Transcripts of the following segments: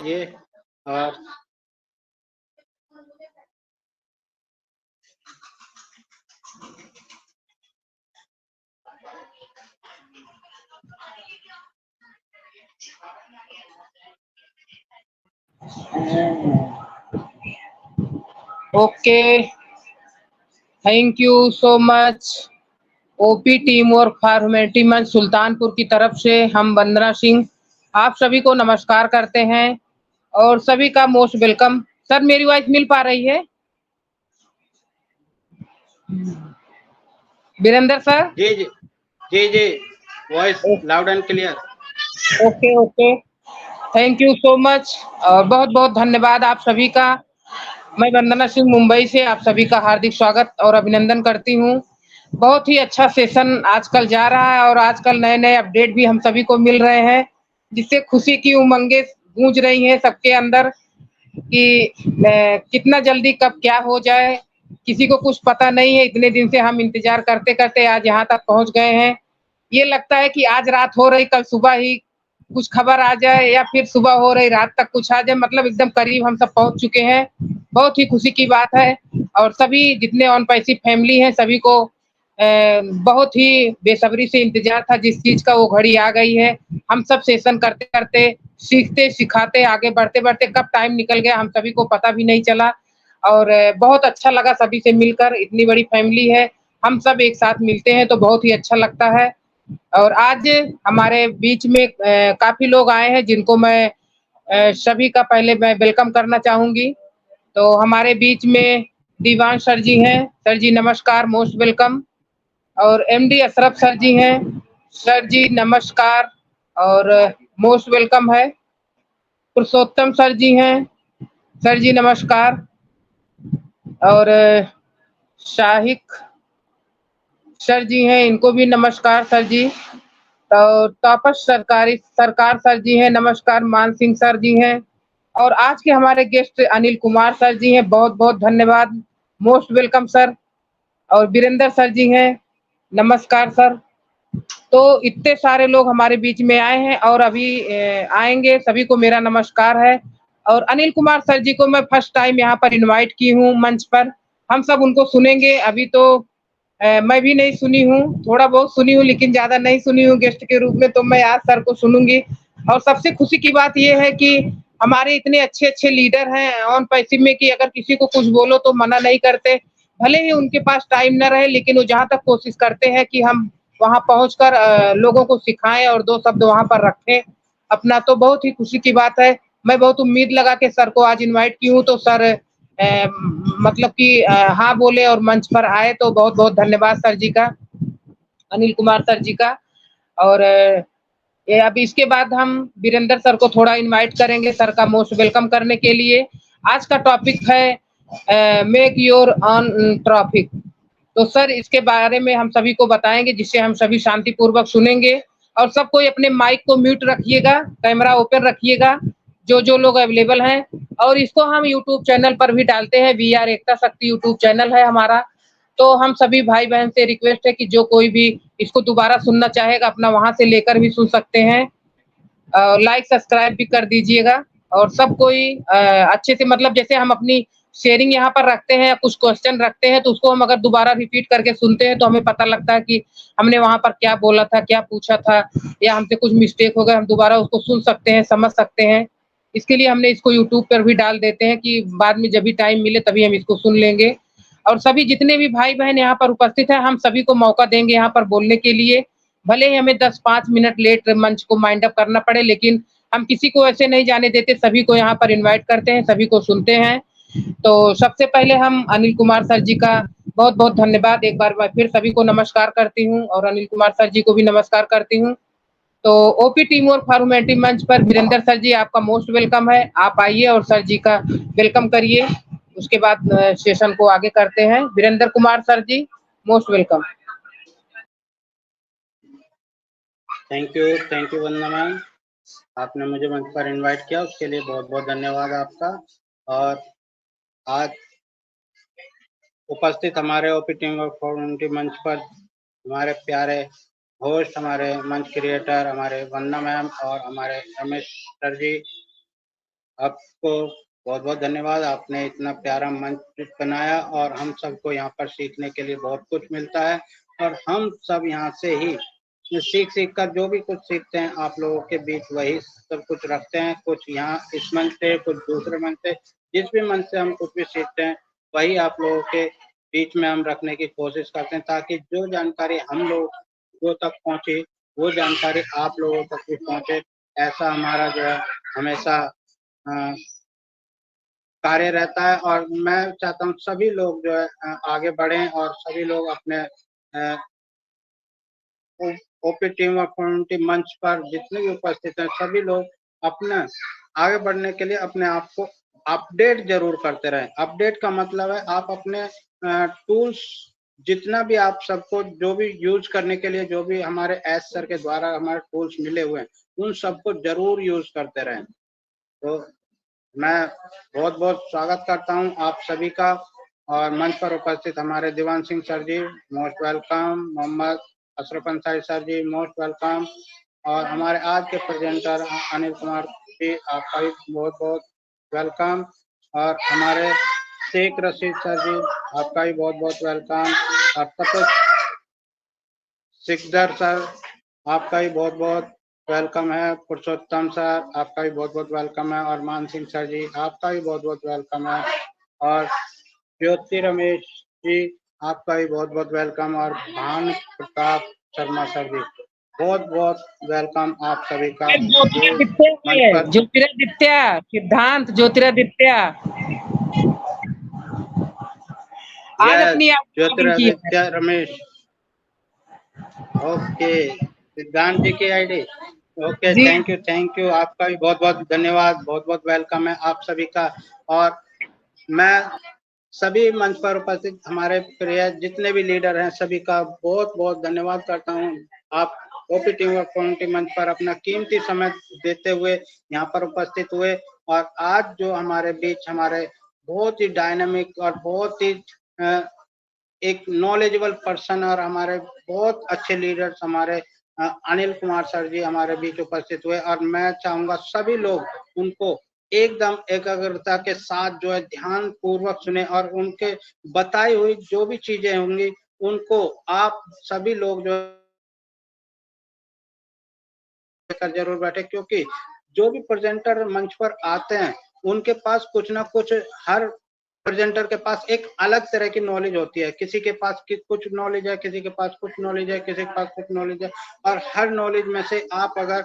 ये और okay, thank you so much. OP team और फॉर्मेलिटी मंच सुल्तानपुर की तरफ से हम वंदना सिंह आप सभी को नमस्कार करते हैं और सभी का मोस्ट वेलकम। सर मेरी वॉइस मिल पा रही है? वीरेंद्र सर? जी जी जी जी voice loud and clear. Okay okay, thank you so much और बहुत बहुत धन्यवाद आप सभी का। मैं वंदना सिंह मुंबई से आप सभी का हार्दिक स्वागत और अभिनंदन करती हूँ। बहुत ही अच्छा सेशन आजकल जा रहा है और आजकल नए नए अपडेट भी हम सभी को मिल रहे हैं, जिससे खुशी की उमंगें गूंज रही हैं सबके अंदर कि कितना जल्दी कब क्या हो जाए किसी को कुछ पता नहीं है। इतने दिन से हम इंतजार करते करते आज यहाँ तक पहुँच गए हैं। ये लगता है कि आज रात हो रही कल सुबह ही कुछ खबर आ जाए या फिर सुबह हो रही रात तक कुछ आ जाए, मतलब एकदम करीब हम सब पहुंच चुके हैं। बहुत ही खुशी की बात है और सभी जितने ऑन पैसी फैमिली हैं सभी को बहुत ही बेसब्री से इंतजार था जिस चीज का, वो घड़ी आ गई है। हम सब सेशन करते करते सीखते सिखाते आगे बढ़ते बढ़ते कब टाइम निकल गया हम सभी को पता भी नहीं चला और बहुत अच्छा लगा सभी से मिलकर। इतनी बड़ी फैमिली है, हम सब एक साथ मिलते हैं तो बहुत ही अच्छा लगता है। और आज हमारे बीच में काफी लोग आए हैं जिनको मैं सभी का पहले मैं वेलकम करना चाहूंगी। तो हमारे बीच में दीवान सर जी हैं। सर जी नमस्कार, मोस्ट वेलकम। और एमडी अशरफ सर जी हैं। सर जी नमस्कार और मोस्ट वेलकम है। पुरुषोत्तम सर जी हैं। सर जी नमस्कार। और शाहिक सर जी हैं, इनको भी नमस्कार सर जी। तो तापस सरकार सर जी हैं, नमस्कार। मान सिंह सर जी हैं और आज के हमारे गेस्ट अनिल कुमार सर जी हैं, बहुत बहुत धन्यवाद, मोस्ट वेलकम सर। और वीरेंद्र सर जी हैं, नमस्कार सर। तो इतने सारे लोग हमारे बीच में आए हैं और अभी आएंगे, सभी को मेरा नमस्कार है। और अनिल कुमार सर जी को मैं फर्स्ट टाइम यहाँ पर इनवाइट की हूँ मंच पर। हम सब उनको सुनेंगे। अभी तो मैं भी नहीं सुनी हूँ, थोड़ा बहुत सुनी हूँ लेकिन ज्यादा नहीं सुनी हूँ गेस्ट के रूप में, तो मैं आज सर को सुनूंगी। और सबसे खुशी की बात यह है कि हमारे इतने अच्छे अच्छे लीडर हैं ऑन पैसिव में कि अगर किसी को कुछ बोलो तो मना नहीं करते। भले ही उनके पास टाइम न रहे लेकिन वो जहाँ तक कोशिश करते हैं कि हम वहां पहुंचकर लोगों को सिखाएं और दो शब्द वहां पर रखें अपना, तो बहुत ही खुशी की बात है। मैं बहुत उम्मीद लगा के सर को आज इनवाइट की हूँ तो सर मतलब कि हाँ बोले और मंच पर आए, तो बहुत बहुत धन्यवाद सर जी का, अनिल कुमार सर जी का। और ये अब इसके बाद हम वीरेंद्र सर को थोड़ा इनवाइट करेंगे सर का मोस्ट वेलकम करने के लिए। आज का टॉपिक है मेक योर ऑन ट्रैफिक। तो सर इसके बारे में हम सभी को बताएंगे जिससे हम सभी शांतिपूर्वक सुनेंगे। और सब कोई अपने माइक को म्यूट रखिएगा, कैमरा ओपन रखिएगा जो जो लोग अवेलेबल हैं। और इसको हम यूट्यूब चैनल पर भी डालते हैं, वी आर एकता शक्ति यूट्यूब चैनल है हमारा। तो हम सभी भाई बहन से रिक्वेस्ट है कि जो कोई भी इसको दोबारा सुनना चाहेगा अपना वहां से लेकर भी सुन सकते हैं। लाइक सब्सक्राइब भी कर दीजिएगा। और सब कोई अच्छे से, मतलब जैसे हम अपनी शेयरिंग यहाँ पर रखते हैं, कुछ क्वेश्चन रखते हैं तो उसको हम अगर दोबारा रिपीट करके सुनते हैं तो हमें पता लगता है कि हमने वहां पर क्या बोला था, क्या पूछा था, या हमसे कुछ मिस्टेक हो गया, हम दोबारा उसको सुन सकते हैं, समझ सकते हैं। इसके लिए हमने इसको यूट्यूब पर भी डाल देते हैं कि बाद में जब भी टाइम मिले तभी हम इसको सुन लेंगे। और सभी जितने भी भाई बहन यहाँ पर उपस्थित हैं हम सभी को मौका देंगे यहाँ पर बोलने के लिए। भले ही हमें 10-5 मिनट लेट मंच को माइंड अप करना पड़े लेकिन हम किसी को ऐसे नहीं जाने देते, सभी को यहाँ पर इनवाइट करते हैं, सभी को सुनते हैं। तो सबसे पहले हम अनिल कुमार सर जी का बहुत बहुत धन्यवाद, एक बार मैं फिर सभी को नमस्कार करती हूँ और अनिल कुमार सर जी को भी नमस्कार करती हूँ। तो ओपी टीम और फॉर्मेलिटी मंच पर वीरेंद्र सर जी आपका मोस्ट वेलकम है, आप आइए और सर जी का वेलकम करिए। उसके बाद सेशन को आगे करते हैं। Virendra Kumar sir ji, most welcome. Thank you Vandana ma'am, आपने मुझे मंच पर इनवाइट किया उसके लिए बहुत बहुत धन्यवाद आपका। और आज उपस्थित हमारे ओपी टीम और कम्युनिटी मंच पर हमारे प्यारे होस्ट, हमारे मंच क्रिएटर, हमारे वंदना मैम और हमारे रमेश सर जी, आपको बहुत बहुत धन्यवाद। आपने इतना प्यारा मंच बनाया और हम सबको यहाँ पर सीखने के लिए बहुत कुछ मिलता है और हम सब यहाँ से ही सीख कर जो भी कुछ सीखते हैं आप लोगों के बीच वही सब कुछ रखते हैं। कुछ यहाँ इस मंच से, कुछ दूसरे मंच से, जिस भी मंच से हम कुछ भी सीखते हैं वही आप लोगों के बीच में हम रखने की कोशिश करते हैं, ताकि जो जानकारी हम लोगों तक पहुँचे वो जानकारी आप लोगों तक भी पहुँचे। ऐसा हमारा जो है हमेशा कार्य रहता है और मैं चाहता हूँ सभी लोग जो है आगे बढ़ें और सभी लोग अपने ओपी टीम और कम्युनिटी मंच पर जितने भी उपस्थित हैं सभी लोग अपना आगे बढ़ने के लिए अपने आप को अपडेट जरूर करते रहें। अपडेट का मतलब है आप अपने टूल्स जितना भी आप सबको जो भी यूज करने के लिए जो भी हमारे एस सर के द्वारा हमारे टूल्स मिले हुए हैं उन सबको जरूर यूज करते रहें। तो मैं बहुत बहुत स्वागत करता हूं आप सभी का और मंच पर उपस्थित हमारे Diwan Singh sir ji most welcome, Mohammad Ashraf Ansari sir ji most welcome और हमारे आज के प्रेजेंटर अनिल कुमार जी आपका भी बहुत बहुत वेलकम और हमारे शेख रशीद सर जी आपका भी बहुत बहुत वेलकम और तपस सिकदर सर आपका भी बहुत बहुत वेलकम है। पुरुषोत्तम सर आपका भी बहुत बहुत वेलकम है और मान सिंह सर जी आपका भी बहुत बहुत वेलकम है और ज्योति रमेश जी आपका भी बहुत बहुत वेलकम और भानु प्रताप शर्मा सर जी बहुत बहुत वेलकम आप सभी का मंच पर। ज्योतिरादित्य सिद्धांत ज्योतिरादित्य आज अपनी ज्योतिरादित्य रमेश ओके सिद्धांत जी की आईडी ओके थैंक यू आपका भी बहुत बहुत धन्यवाद, बहुत बहुत वेलकम है आप सभी का। और मैं सभी मंच पर उपस्थित हमारे प्रिय जितने भी लीडर हैं सभी का बहुत बहुत धन्यवाद करता हूं। आप ओपी टीम और कम्युनिटी मंच पर अपना कीमती समय देते हुए यहाँ पर उपस्थित हुए और आज जो हमारे बीच हमारे बहुत ही डायनामिक और बहुत ही एक नॉलेजेबल पर्सन और हमारे बहुत अच्छे लीडर्स हमारे अनिल कुमार सर जी हमारे बीच उपस्थित हुए और मैं चाहूंगा सभी लोग उनको एकदम एकाग्रता के साथ जो है ध्यान पूर्वक सुने और उनके बताई हुई जो भी चीजें होंगी उनको आप सभी लोग जो कर जरूर बैठे, क्योंकि जो भी प्रेजेंटर मंच पर आते हैं उनके पास कुछ ना कुछ हर प्रेजेंटर के पास एक अलग तरह की नॉलेज होती है। किसी के पास कुछ नॉलेज है, किसी के पास कुछ नॉलेज है, किसी के पास कुछ नॉलेज है और हर नॉलेज में से आप अगर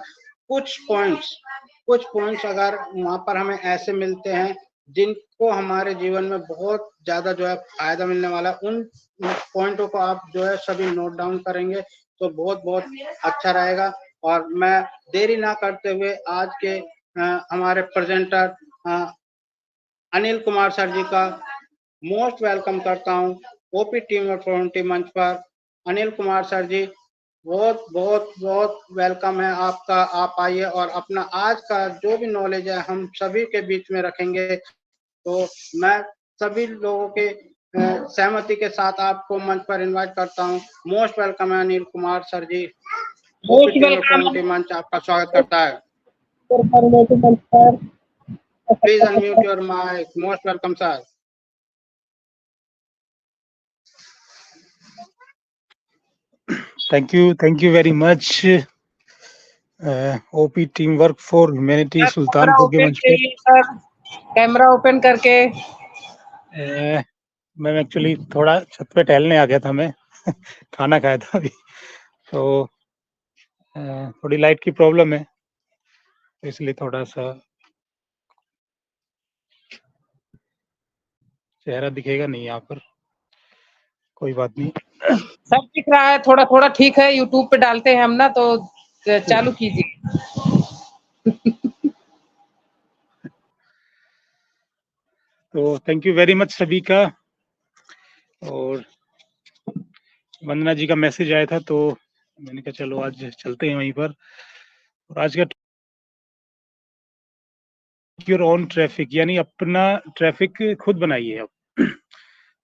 कुछ पॉइंट्स अगर वहां पर हमें ऐसे मिलते हैं जिनको हमारे जीवन में बहुत ज्यादा जो है फायदा मिलने वाला, उन पॉइंटों को आप जो है सभी नोट डाउन करेंगे तो बहुत बहुत अच्छा रहेगा। और मैं देरी ना करते हुए आज के हमारे प्रेजेंटर अनिल कुमार सर जी का मोस्ट वेलकम करता हूं ओपी टीम और कम्युनिटी मंच पर। अनिल कुमार सर जी बहुत बहुत बहुत वेलकम है आपका। आप आइए और अपना आज का जो भी नॉलेज है हम सभी के बीच में रखेंगे। तो मैं सभी लोगों के सहमति के साथ आपको मंच पर इनवाइट करता हूं। मोस्ट वेलकम है Anil Kumar sir ji. OP team और कम्युनिटी मंच आपका स्वागत करता है। Please unmute your mike. Most welcome sir. Thank you very much. OP team work for humanity Sultanpur के मंच पर कैमरा ओपन करके मैं एक्चुअली थोड़ा छत पे टहलने आ गया था। मैं खाना खाया था अभी, तो थोड़ी लाइट की प्रॉब्लम है तो इसलिए थोड़ा सा चेहरा दिखेगा नहीं यहाँ पर, कोई बात नहीं। सब दिख रहा है, थोड़ा थोड़ा ठीक है। यूट्यूब पे डालते हैं हम ना, तो चालू कीजिए। तो थैंक यू वेरी मच सभी का। और वंदना जी का मैसेज आया था तो मैंने कहा चलो आज चलते हैं वहीं पर। और आज का योर ओन ट्रैफिक, यानी अपना ट्रैफिक खुद बनाइए। अब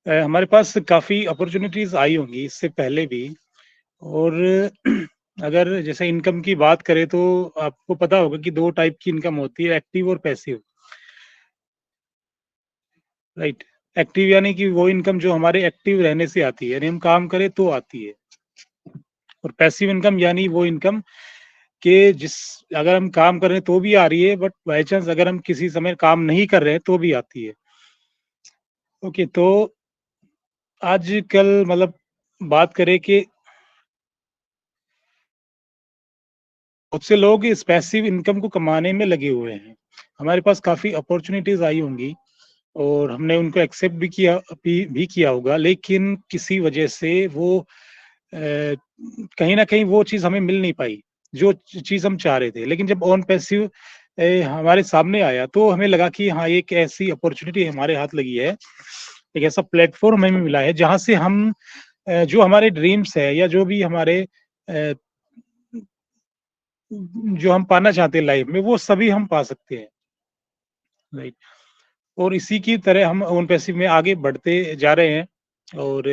हमारे पास काफी अपॉर्चुनिटीज आई होंगी इससे पहले भी, और अगर जैसे इनकम की बात करें तो आपको पता होगा कि दो टाइप की इनकम होती है, एक्टिव और पैसिव। राइट। एक्टिव यानी कि वो इनकम जो हमारे एक्टिव रहने से आती है, यानी हम काम करें तो आती है। और पैसिव इनकम यानी वो इनकम कि जिस अगर हम काम कर रहे हैं तो भी आ रही है, बट बाय चांस अगर हम किसी समय काम नहीं कर रहे हैं तो भी आती है। ओके, तो आजकल मतलब बात करें कि बहुत से लोग इस पैसिव इनकम को कमाने में लगे हुए हैं। हमारे पास काफ़ी अपॉर्च्युनिटीज़ आई होंगी और हमने उनको एक्सेप्ट भी किया होगा, लेकिन किसी वजह से वो कहीं न कहीं वो चीज़ हमें मिल नहीं पाई, जो चीज़ हम चाह रहे थे। लेकिन जब ऑन पैसिव हमारे सामने आया तो हमें लगा कि हाँ, एक ऐसी अपॉर्च्युनिटी हमारे हाथ लगी है, एक ऐसा प्लेटफ़ॉर्म हमें मिला है जहाँ से हम जो हमारे ड्रीम्स है या जो भी हमारे अ, जो हम पाना चाहते हैं लाइफ में, वो सभी हम पा सकते हैं, राइट। और इसी की तरह हम ओन पैसिव में आगे बढ़ते जा रहे हैं और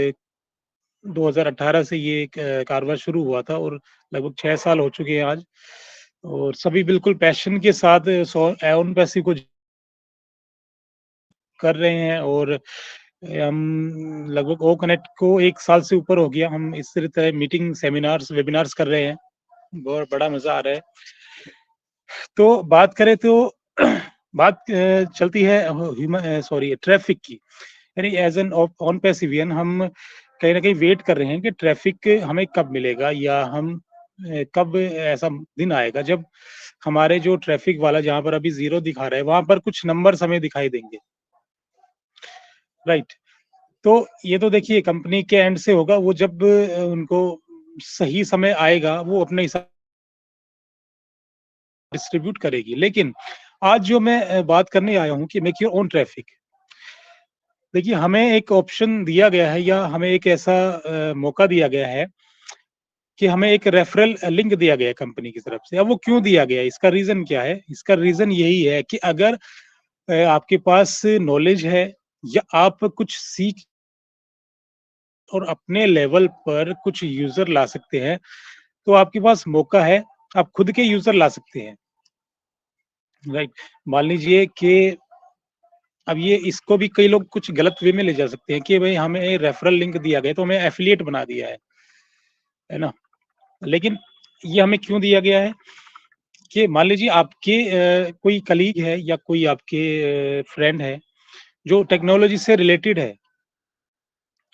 2018 से ये एक कारोबार शुरू हुआ था और लगभग 6 साल हो चुके हैं आज। और सभी बिल्कुल पैशन के साथ ओन पैसिव को कर रहे हैं और हम लगभग ओ कनेक्ट को 1 साल से ऊपर हो गया। हम इस तरह मीटिंग, सेमिनार्स, वेबिनार्स कर रहे हैं। बहुत बड़ा मज़ा आ रहा है। तो बात करें तो बात चलती है ट्रैफिक की। यानी एज़ एन ऑन पैसिवियन हम कहीं न कहीं वेट कर रहे हैं कि ट्रैफिक हमें कब मिलेगा या हम कब ऐसा दिन आएगा जब हमारे जो ट्रैफिक वाला जहाँ पर अभी 0 दिखा रहा है, वहाँ पर कुछ नंबर्स हमें दिखाई देंगे, राइट। तो ये तो देखिए कंपनी के एंड से होगा, वो जब उनको सही समय आएगा, वो अपने हिसाब डिस्ट्रीब्यूट करेगी। लेकिन आज जो मैं बात करने आया हूँ कि मेक योर ओन ट्रैफिक। देखिए, हमें एक ऑप्शन दिया गया है या हमें एक ऐसा मौका दिया गया है कि हमें एक रेफरल लिंक दिया गया है कंपनी की तरफ से। अब वो क्यों दिया गया है? इसका रीज़न क्या है? इसका रीज़न यही है कि अगर आपके पास नॉलेज है या आप कुछ सीख और अपने लेवल पर कुछ यूज़र ला सकते हैं, तो आपके पास मौका है, आप खुद के यूज़र ला सकते हैं, राइट? मान लीजिए कि अब ये इसको भी कई लोग कुछ गलत वे में ले जा सकते हैं कि भई हमें रेफरल लिंक दिया गया तो हमें एफ़िलिएट बना दिया है ना? लेकिन ये हमें क्यों दिया गया है कि मान लीजिए आपके कोई कलीग है या कोई आपके फ्रेंड है जो टेक्नोलॉजी से रिलेटेड है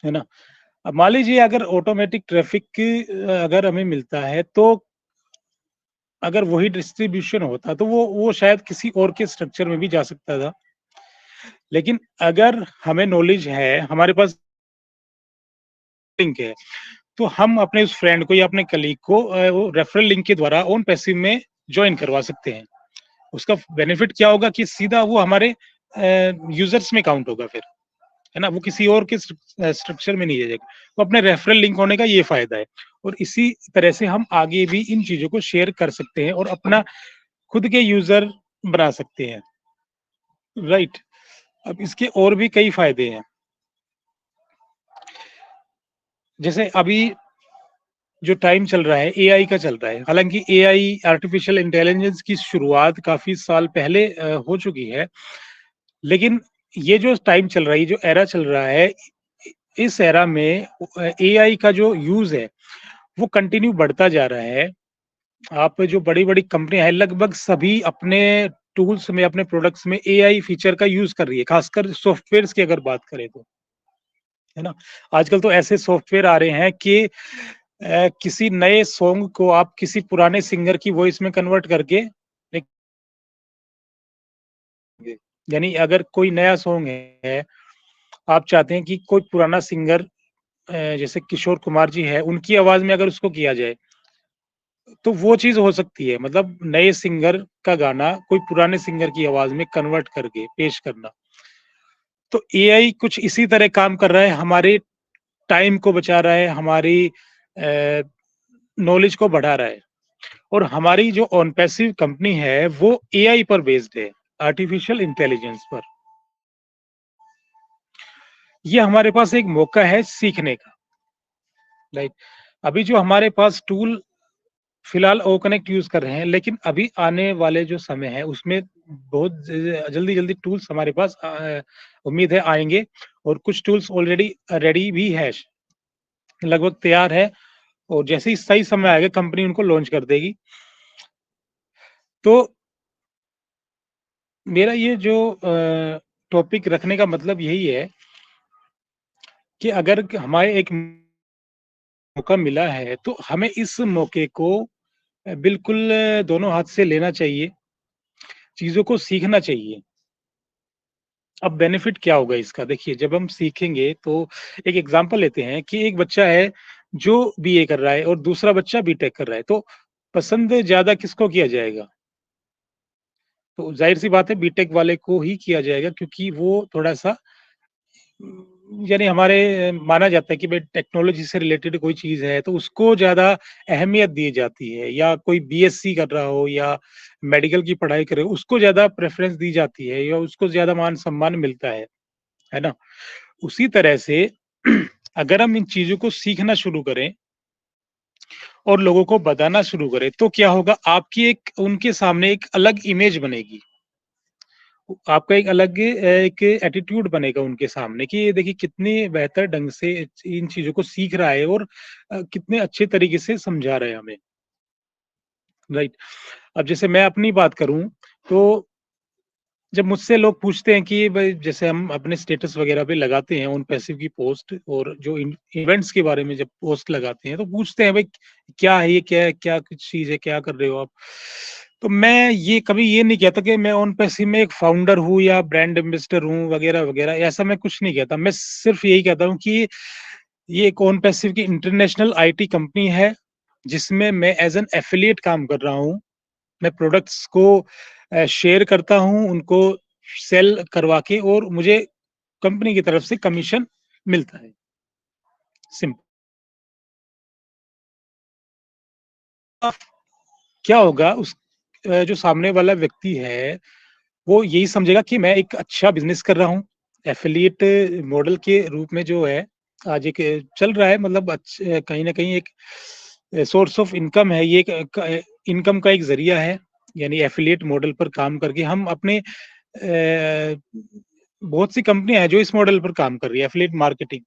ना? अब मान लीजिए अगर ऑटोमेटिक ट्रैफ़िक अगर हमें मिलता है तो अगर वही डिस्ट्रीब्यूशन होता तो वो शायद किसी और के स्ट्रक्चर में भी जा सकता था। लेकिन अगर हमें नॉलेज है, हमारे पास लिंक है, तो हम अपने उस फ्रेंड को या अपने कलीग को वो रेफरल लिंक के द्वारा ओन पैसिव में जॉइन करवा सकते हैं। उसका बेनिफिट क्या होगा कि सीधा वो हमारे यूजर्स में काउंट होगा फिर, है ना? वो किसी और के स्ट्रक्चर में नहीं जाएगा। तो अपने रेफरल लिंक होने का ये फ़ायदा है और इसी तरह से हम आगे भी इन चीज़ों को शेयर कर सकते हैं और अपना खुद के यूज़र बना सकते हैं, राइट? अब इसके और भी कई फ़ायदे हैं। जैसे अभी जो टाइम चल रहा है एआई का चल रहा है। हालाँकि एआई आर्टिफ़िशियल इंटेलिजेंस की शुरुआत काफ़ी साल पहले हो चुकी है। लेकिन ये जो टाइम चल रहा है, ये जो एरा चल रहा है, इस एरा में एआई का जो यूज़ है, वो कंटिन्यू बढ़ता जा रहा है। आप जो बड़ी-बड़ी कंपनियाँ हैं, लगभग सभी अपने टूल्स में, अपने प्रोडक्ट्स में एआई फीचर का यूज़ कर रही है, खासकर सॉफ्टवेयर्स की अगर बात करें तो, है ना? आजकल तो ऐसे सॉफ्टवेयर आ रहे हैं कि किसी नए सॉन्ग को आप किसी पुराने सिंगर की वॉइस में कन्वर्ट करके एक यानी अगर कोई नया सॉन्ग है, आप चाहते हैं कि कोई पुराना सिंगर जैसे किशोर कुमार जी हैं, उनकी आवाज़ में अगर उसको किया जाए, तो वो चीज़ हो सकती है। मतलब नए सिंगर का गाना कोई पुराने सिंगर की आवाज़ में कन्वर्ट करके पेश करना। तो एआई कुछ इसी तरह काम कर रहा है, हमारे टाइम को बचा रहा है, हमारी नॉलेज को बढ़ा रहा है। और हमारी जो ऑन पैसिव कंपनी है वो एआई पर बेस्ड है, आर्टिफिशियल इंटेलिजेंस पर। ये हमारे पास एक मौका है सीखने का, राइट। अभी जो हमारे पास टूल फिलहाल ओ कनेक्ट यूज कर रहे हैं, लेकिन अभी आने वाले जो समय है उसमें बहुत जल्दी टूल्स हमारे पास उम्मीद है आएंगे, और कुछ टूल्स ऑलरेडी रेडी भी है, लगभग तैयार है, और जैसे ही सही समय आएगा कंपनी उनको लॉन्च कर देगी। तो मेरा ये जो टॉपिक रखने का मतलब यही है कि अगर हमारे एक मौका मिला है तो हमें इस मौके को बिल्कुल दोनों हाथ से लेना चाहिए, चीजों को सीखना चाहिए। अब बेनिफिट क्या होगा इसका, देखिए जब हम सीखेंगे तो एक एग्जांपल लेते हैं कि एक बच्चा है जो बीए कर रहा है और दूसरा बच्चा बीटेक कर रहा है, तो पसंद ज्यादा किसको किया जाएगा? तो जाहिर सी बात है बीटेक वाले को ही किया जाएगा, क्योंकि वो थोड़ा सा यानी हमारे माना जाता है कि भाई टेक्नोलॉजी से रिलेटेड कोई चीज है तो उसको ज्यादा अहमियत दी जाती है, या कोई बीएससी कर रहा हो या मेडिकल की पढ़ाई करे उसको ज्यादा प्रेफरेंस दी जाती है, या उसको ज्यादा मान सम्मान मिलता है ना? उसी तरह से अगर हम इन चीजों को सीखना शुरू करें और लोगों को बताना शुरू करें तो क्या होगा, आपकी एक उनके सामने एक अलग इमेज बनेगी, आपका एक अलग एक एटीट्यूड बनेगा उनके सामने कि ये देखिए कितने बेहतर ढंग से इन चीजों को सीख रहा है और कितने अच्छे तरीके से समझा रहे हैं हमें, राइट? अब जैसे मैं अपनी बात करूं तो जब मुझसे लोग पूछते हैं कि भाई जैसे हम अपने स्टेटस वगैरह पे लगाते हैं ऑन पैसिव की पोस्ट, और जो इवेंट्स के बारे में जब पोस्ट लगाते हैं तो पूछते हैं भाई क्या है ये, क्या क्या कुछ चीज है, क्या कर रहे हो आप? तो मैं ये कभी ये नहीं कहता कि मैं ऑन पैसिव में एक फाउंडर हूँ या ब्रांड एम्बेसडर हूँ वगैरह वगैरह, ऐसा मैं कुछ नहीं कहता। मैं सिर्फ यही कहता हूँ कि ये एक ऑन पैसिव की इंटरनेशनल आईटी कंपनी है जिसमें मैं एज एन एफिलिएट काम कर रहा हूँ। मैं प्रोडक्ट्स को शेयर करता हूँ उनको सेल करवा के, और मुझे कंपनी की तरफ से कमीशन मिलता है, सिंपल। क्या होगा उस जो सामने वाला व्यक्ति है वो यही समझेगा कि मैं एक अच्छा बिजनेस कर रहा हूँ। एफिलिएट मॉडल के रूप में जो है आज एक चल रहा है, मतलब कहीं ना कहीं एक सोर्स ऑफ इनकम है, ये एक इनकम का एक जरिया है। यानी एफिलिएट मॉडल पर काम करके हम अपने बहुत सी कंपनियां हैं जो इस मॉडल पर काम कर रही है, एफिलिएट मार्केटिंग।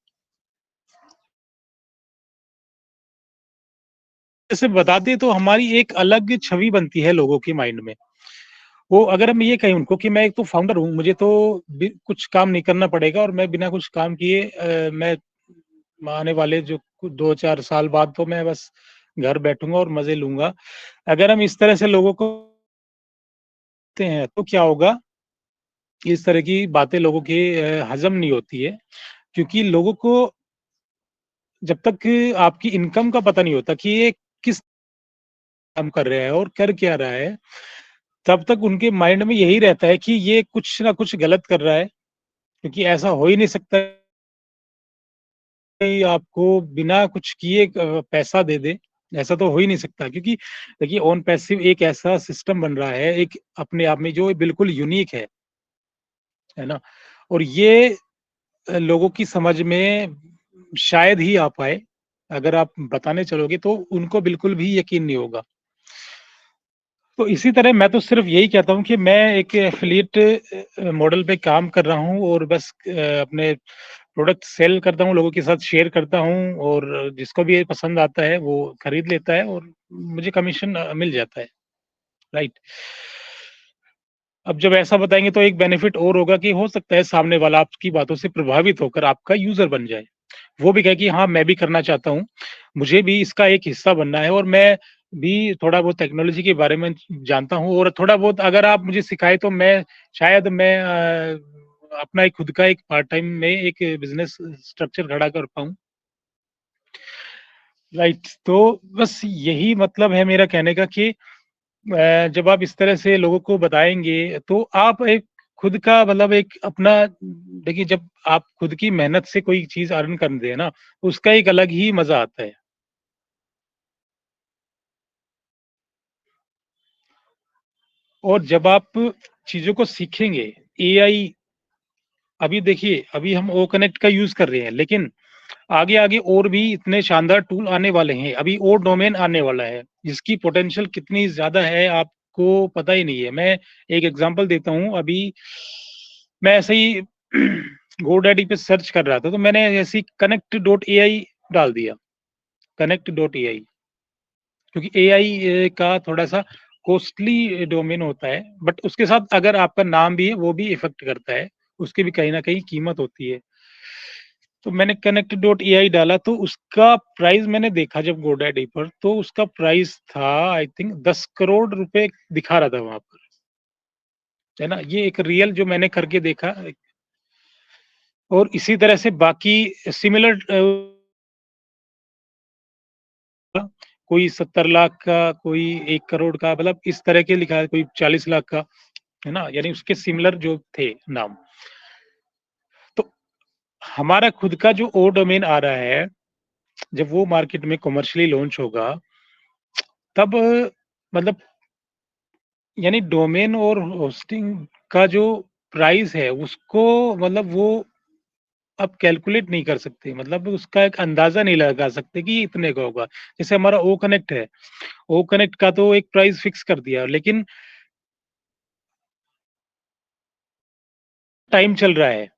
जैसे बताते तो हमारी एक अलग छवि बनती है लोगों के माइंड में। वो अगर हम ये कहें उनको कि मैं एक तो फाउंडर हूँ, मुझे तो कुछ काम नहीं करना पड़ेगा और मैं बिना कुछ काम किए मैं आने वाले जो 2-4 साल बाद तो मैं बस घर बैठूंगा और मजे लूंगा, अगर हम इस तरह से लोगों को हैं तो क्या होगा, इस तरह की बातें लोगों की हजम नहीं होती है, क्योंकि लोगों को जब तक आपकी इनकम का पता नहीं होता कि ये किस काम कर रहा है और कर क्या रहा है, तब तक उनके माइंड में यही रहता है कि ये कुछ ना कुछ गलत कर रहा है, क्योंकि ऐसा हो ही नहीं सकता कि आपको बिना कुछ किए पैसा दे दे। ऐसा तो हो ही नहीं सकता, क्योंकि देखिए ऑन पैसिव एक ऐसा सिस्टम बन रहा है एक अपने आप में जो बिल्कुल यूनिक है ना? और ये लोगों की समझ में शायद ही आ पाए, अगर आप बताने चलोगे तो उनको बिल्कुल भी यकीन नहीं होगा। तो इसी तरह मैं तो सिर्फ यही कहता हूँ कि मैं एक एफिलिएट मॉडल पे काम कर रहा हूँ और बस अपने प्रोडक्ट सेल करता हूँ, लोगों के साथ शेयर करता हूँ, और जिसको भी ये पसंद आता है वो खरीद लेता है और मुझे कमीशन मिल जाता है, राइट? अब जब ऐसा बताएंगे तो एक बेनिफिट और होगा कि हो सकता है सामने वाला आपकी बातों से प्रभावित होकर आपका यूजर बन जाए। वो भी कहे कि हाँ मैं भी करना चाहता हूँ, मुझे भी इसका एक हिस्सा बनना है, और मैं भी थोड़ा बहुत टेक्नोलॉजी के बारे में जानता हूँ, और थोड़ा बहुत अगर आप मुझे सिखाए तो मैं शायद मैं अपना एक खुद का एक पार्ट टाइम में एक बिजनेस स्ट्रक्चर खड़ा कर पाऊँ, राइट? तो बस यही मतलब है मेरा कहने का कि जब आप इस तरह से लोगों को बताएंगे तो आप एक खुद का मतलब एक अपना, देखिए जब आप खुद की मेहनत से कोई चीज अर्न कर दे ना, उसका एक अलग ही मजा आता है। और जब आप चीजों को सीखेंगे, एआई, अभी देखिए अभी हम ओ कनेक्ट का यूज कर रहे हैं, लेकिन आगे आगे और भी इतने शानदार टूल आने वाले हैं, अभी और डोमेन आने वाला है जिसकी पोटेंशियल कितनी ज्यादा है आप आपको पता ही नहीं है। मैं एक एग्जांपल देता हूँ, अभी मैं ऐसे ही गोडैडी पे सर्च कर रहा था, तो मैंने ऐसे ही connect.ai डाल दिया, connect.ai, क्योंकि एआई का थोड़ा-सा कॉस्टली डोमेन होता है, बट उसके साथ अगर आपका नाम भी है, वो भी इफ़ेक्ट करता है, उसकी भी कहीं न कहीं कीमत होती है। तो मैंने connect.ai डाला, तो उसका प्राइस मैंने देखा जब गोडैडी पर, तो उसका प्राइस था आई थिंक 10 करोड़ रुपए दिखा रहा था वहाँ पर, है ना? ये एक रियल जो मैंने करके देखा। और इसी तरह से बाकी सिमिलर कोई 70 लाख का, कोई 1 करोड़ का, मतलब इस तरह के लिखा है, कोई 40 लाख का, है ना? यानी उसके सिमिलर जो थे नाम। तो हमारा खुद का जो ओ डोमेन आ रहा है, जब वो मार्केट में कमर्शियली लॉन्च होगा, तब मतलब यानी डोमेन और होस्टिंग का जो प्राइस है, उसको मतलब वो आप कैलकुलेट नहीं कर सकते, मतलब उसका एक अंदाजा नहीं लगा सकते कि इतने का होगा। जैसे हमारा ओ कनेक्ट है, ओ कनेक्ट का तो एक प्राइस फिक्स कर दिया, लेकिन टाइम चल रहा है,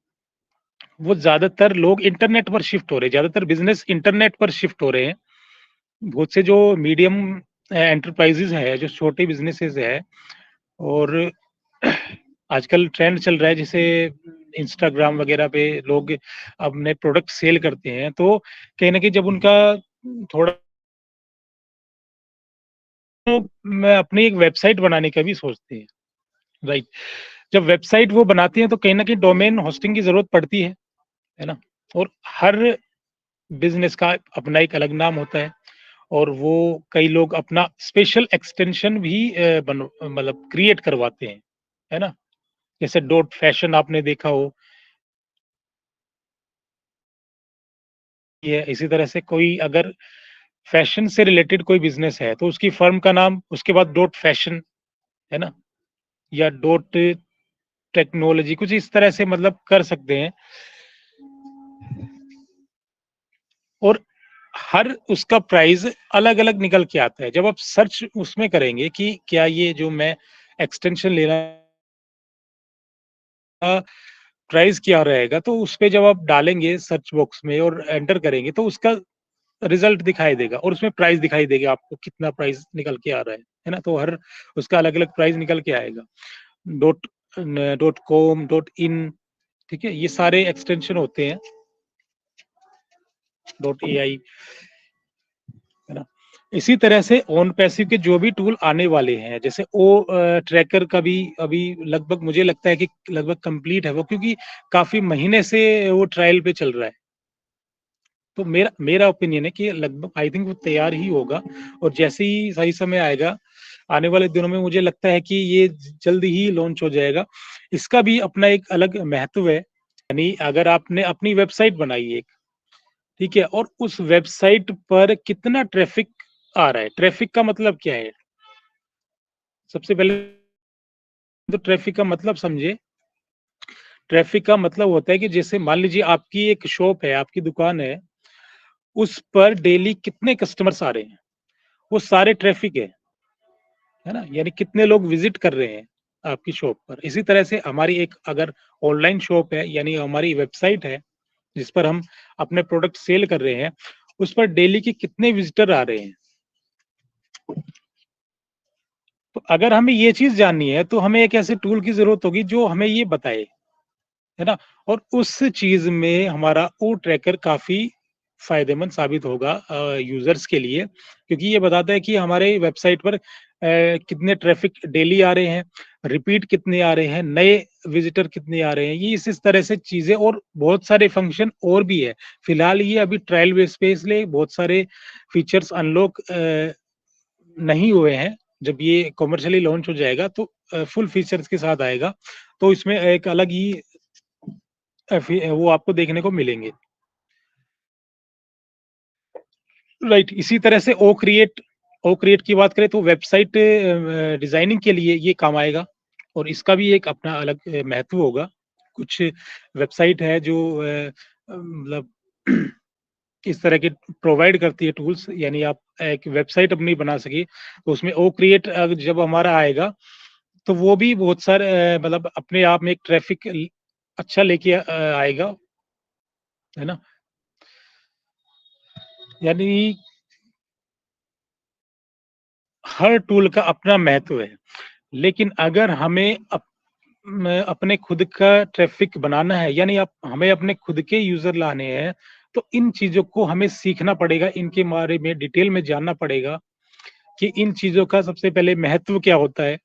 वो ज़्यादातर लोग इंटरनेट पर शिफ्ट हो रहे हैं, ज़्यादातर बिज़नेस इंटरनेट पर शिफ्ट हो रहे हैं। बहुत से जो मीडियम एंटरप्राइजेज़ हैं, जो छोटे बिज़नेसेस हैं, और आजकल ट्रेंड चल रहा है, जैसे इंस्टाग्राम वगैरह पे लोग अपने प्रोडक्ट सेल करते हैं, तो कहीं न कहीं जब उनका थोड़ा, तो मैं अपनी एक वेबसाइट बनाने का भी सोचते हैं, राइट? जब वेबसाइट वो बनाते हैं, तो कहीं न कहीं डोमेन होस्टिंग की ज़रूरत पड़ती है ना? और हर बिज़नेस का अपना एक अलग नाम होता है, और वो कई लोग अपना स्पेशल एक्सटेंशन भी मतलब क्रिएट करवाते हैं, है ना? जैसे डॉट फैशन आपने देखा हो, ये इसी तरह से कोई अगर फैशन से रिलेटेड कोई बिज़नेस है, तो उसकी फर्म का नाम उसके बाद डॉट फैशन, है ना? या डॉट टेक्नोलॉजी, कुछ इस तरह से मतलब कर सकते हैं। और हर उसका प्राइस अलग-अलग निकल के आता है। जब आप सर्च उसमें करेंगे कि क्या ये जो मैं एक्सटेंशन ले रहा प्राइस क्या रहेगा, तो उसपे जब आप डालेंगे सर्च बॉक्स में और एंटर करेंगे, तो उसका रिजल्ट दिखाई देगा, और उसमें प्राइस दिखाई देगा आपको, कितना प्राइस निकल के आ रहा है ना? तो हर उसका अलग-अलग प्राइस निकल के आएगा। Dot dot com, dot in, ठीक है? ये सारे एक्सटेंशन होते हैं, डॉट एआई, है ना? इसी तरह से ऑन पैसिव के जो भी टूल आने वाले हैं, जैसे ट्रैकर का भी अभी लगभग मुझे लगता है कि लगभग कंप्लीट है वो, क्योंकि काफ़ी महीने से वो ट्रायल पे चल रहा है। तो मेरा मेरा ओपिनियन है कि लगभग आई थिंक वो तैयार ही होगा, और जैसे ही सही समय आएगा, आने वाले दिनों में मुझे लगता है कि ये जल्द ही लॉन्च हो जाएगा। इसका भी अपना एक अलग महत्व है, यानी अगर आपने अपनी वेबसाइट बनाई है एक, ठीक है? और उस वेबसाइट पर कितना ट्रैफ़िक आ रहा है, ट्रैफ़िक का मतलब क्या है? सबसे पहले तो ट्रैफ़िक का मतलब समझिए, ट्रैफ़िक का मतलब होता है कि जैसे मान लीजिए आपकी एक शॉप है, आपकी दुकान है, उस पर डेली कितने कस्टमर्स आ रहे हैं, वो सारे ट्रैफ़िक है ना? यानी कितने लोग विज़िट कर रहे हैं आपकी शॉप पर। इसी तरह से हमारी एक अगर ऑनलाइन शॉप है, यानी हमारी वेबसाइट है, जिस पर हम अपने प्रोडक्ट सेल कर रहे हैं, उस पर डेली के कितने विज़िटर आ रहे हैं। तो अगर हमें ये चीज़ जाननी है, तो हमें एक ऐसे टूल की ज़रूरत होगी जो हमें ये बताए, है ना? और उस चीज़ में हमारा ओ ट्रैकर काफ़ी फ़ायदेमंद साबित होगा यूज़र्स के लिए, क्योंकि ये बताता है कि हमारे वेबसाइट पर कितने ट्रैफ़िक डेली आ रहे हैं, रिपीट कितने आ रहे हैं, नए विज़िटर कितने आ रहे हैं। ये इस तरह से चीज़ें, और बहुत सारे फंक्शन और भी है। फिलहाल ये अभी ट्रायल बेस पे, इसलिए बहुत सारे फीचर्स अनलॉक नहीं हुए हैं। जब ये कमर्शियली लॉन्च हो जाएगा, तो फुल फीचर्स के साथ आएगा, तो इसमें एक अलग ही वो आपको देखने को मिलेंगे। राइट, इसी तरह से ओ क्रिएट की बात करें, तो वेबसाइट डिज़ाइनिंग के लिए ये काम आएगा, और इसका भी एक अपना अलग महत्व होगा। कुछ वेबसाइट है जो मतलब इस तरह के प्रोवाइड करती है टूल्स, यानी आप एक वेबसाइट अपनी बना सके, तो उसमें ओ क्रिएट जब हमारा आएगा तो वो भी बहुत सारे मतलब अपने आप में एक ट्रैफिक अच्छा लेके आएगा, है ना? यानी हर टूल का अपना महत्व है, लेकिन अगर हमें अपने खुद का ट्रैफिक बनाना है, यानी हमें अपने खुद के यूजर लाने हैं, तो इन चीजों को हमें सीखना पड़ेगा, इनके बारे में डिटेल में जानना पड़ेगा कि इन चीजों का सबसे पहले महत्व क्या होता है,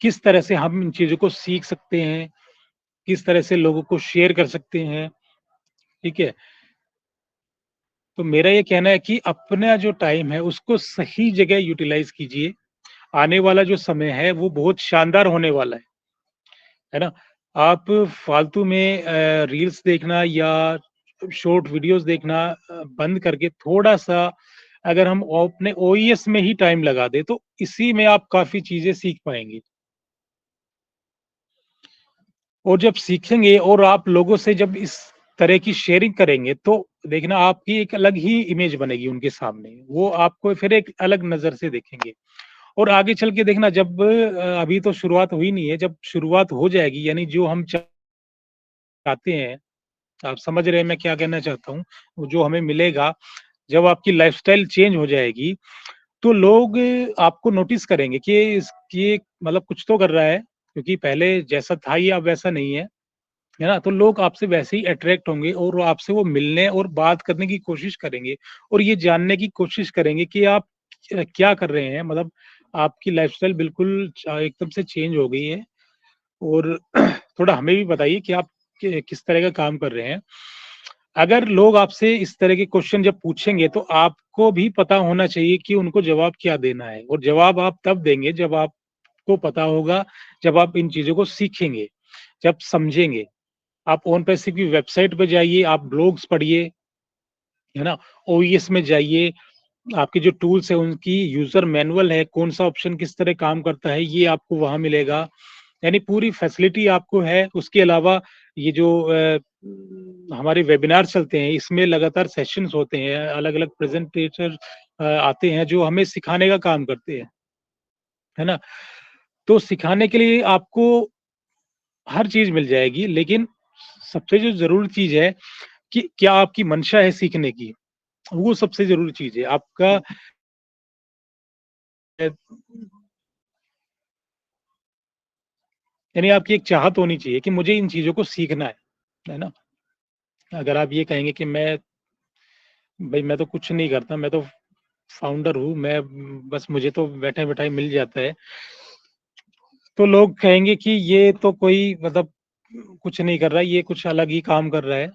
किस तरह से हम इन चीजों को सीख सकते हैं, किस तरह से लोगों को शेयर कर सकते हैं, ठीक है? तो मेरा ये कहना है कि अपना जो टाइम है उसको सही जगह यूटिलाइज कीजिए। आने वाला जो समय है वो बहुत शानदार होने वाला है ना? आप फालतू में रील्स देखना या शॉर्ट वीडियोस देखना बंद करके थोड़ा-सा अगर हम अपने ओईएस में ही टाइम लगा दें, तो इसी में आप काफ़ी चीज़ें सीख पाएँगे। और जब सीखेंगे और आप लोगों से जब इस तरह की शेयरिंग करेंगे, तो देखना आपकी एक अलग ही इमेज बनेगी उनके सामने। वो आपको फिर एक अलग नज़र से देखेंगे। और आगे चल के देखना जब अभी तो शुरुआत हुई नहीं है, जब शुरुआत हो जाएगी, यानी जो हम चाहते हैं, आप समझ रहे हैं मैं क्या कहना चाहता हूँ, वो जो हमें मिलेगा, जब आपकी लाइफ़स्टाइल चेंज हो जाएगी, तो लोग आपको नोटिस करेंगे कि ये मतलब कुछ तो कर रहा है, क्योंकि पहले जैसा था ये अब वैसा नहीं है ना? तो लोग आपसे वैसे ही अट्रैक्ट होंगे और वो आपसे वो मिलने और बात करने की कोशिश करेंगे और ये जानने की कोशिश करेंगे कि आप क्या कर रहे हैं, मतलब आपकी लाइफ़स्टाइल बिल्कुल एकदम से चेंज हो गई है। और थोड़ा हमें भी बताइए कि आप किस तरह का काम कर रहे हैं। अगर लोग आपसे इस तरह के क्वेश्चन जब पूछेंगे, तो आपको भी पता होना चाहिए कि उनको जवाब क्या देना है, और जवाब आप तब देंगे जब आपको पता होगा, जब आप इन चीज़ों को सीखेंगे, जब समझेंगे। आप ओन पैसिव की वेबसाइट पे जाइए, आप ब्लॉग्स पढ़िए, है ना? ओईएस में जाइए, आपके जो टूल्स हैं उनकी यूज़र मैनुअल है, कौन-सा ऑप्शन किस तरह काम करता है, ये आपको वहाँ मिलेगा। यानी पूरी फैसिलिटी आपको है। उसके अलावा ये जो हमारे वेबिनार चलते हैं, इसमें लगातार सेशंस होते हैं, अलग-अलग प्रेज़ेंटेटर आते हैं जो हमें सिखाने का काम करते हैं, है ना? तो सिखाने के लिए आपको हर चीज़ मिल जाएगी, लेकिन सबसे जो ज़रूरी चीज़ है कि क्या आपकी मंशा है सीखने की, वो सबसे ज़रूरी चीज़ है। आपका अ, यानी आपकी एक चाहत होनी चाहिए कि मुझे इन चीज़ों को सीखना है ना? अगर आप ये कहेंगे कि भई मैं तो कुछ नहीं करता, मैं तो फाउंडर हूँ, मैं बस मुझे तो बैठे-बैठाए मिल जाता है, तो लोग कहेंगे कि ये तो कोई मतलब कुछ नहीं कर रहा है, ये कुछ अलग ही काम कर रहा है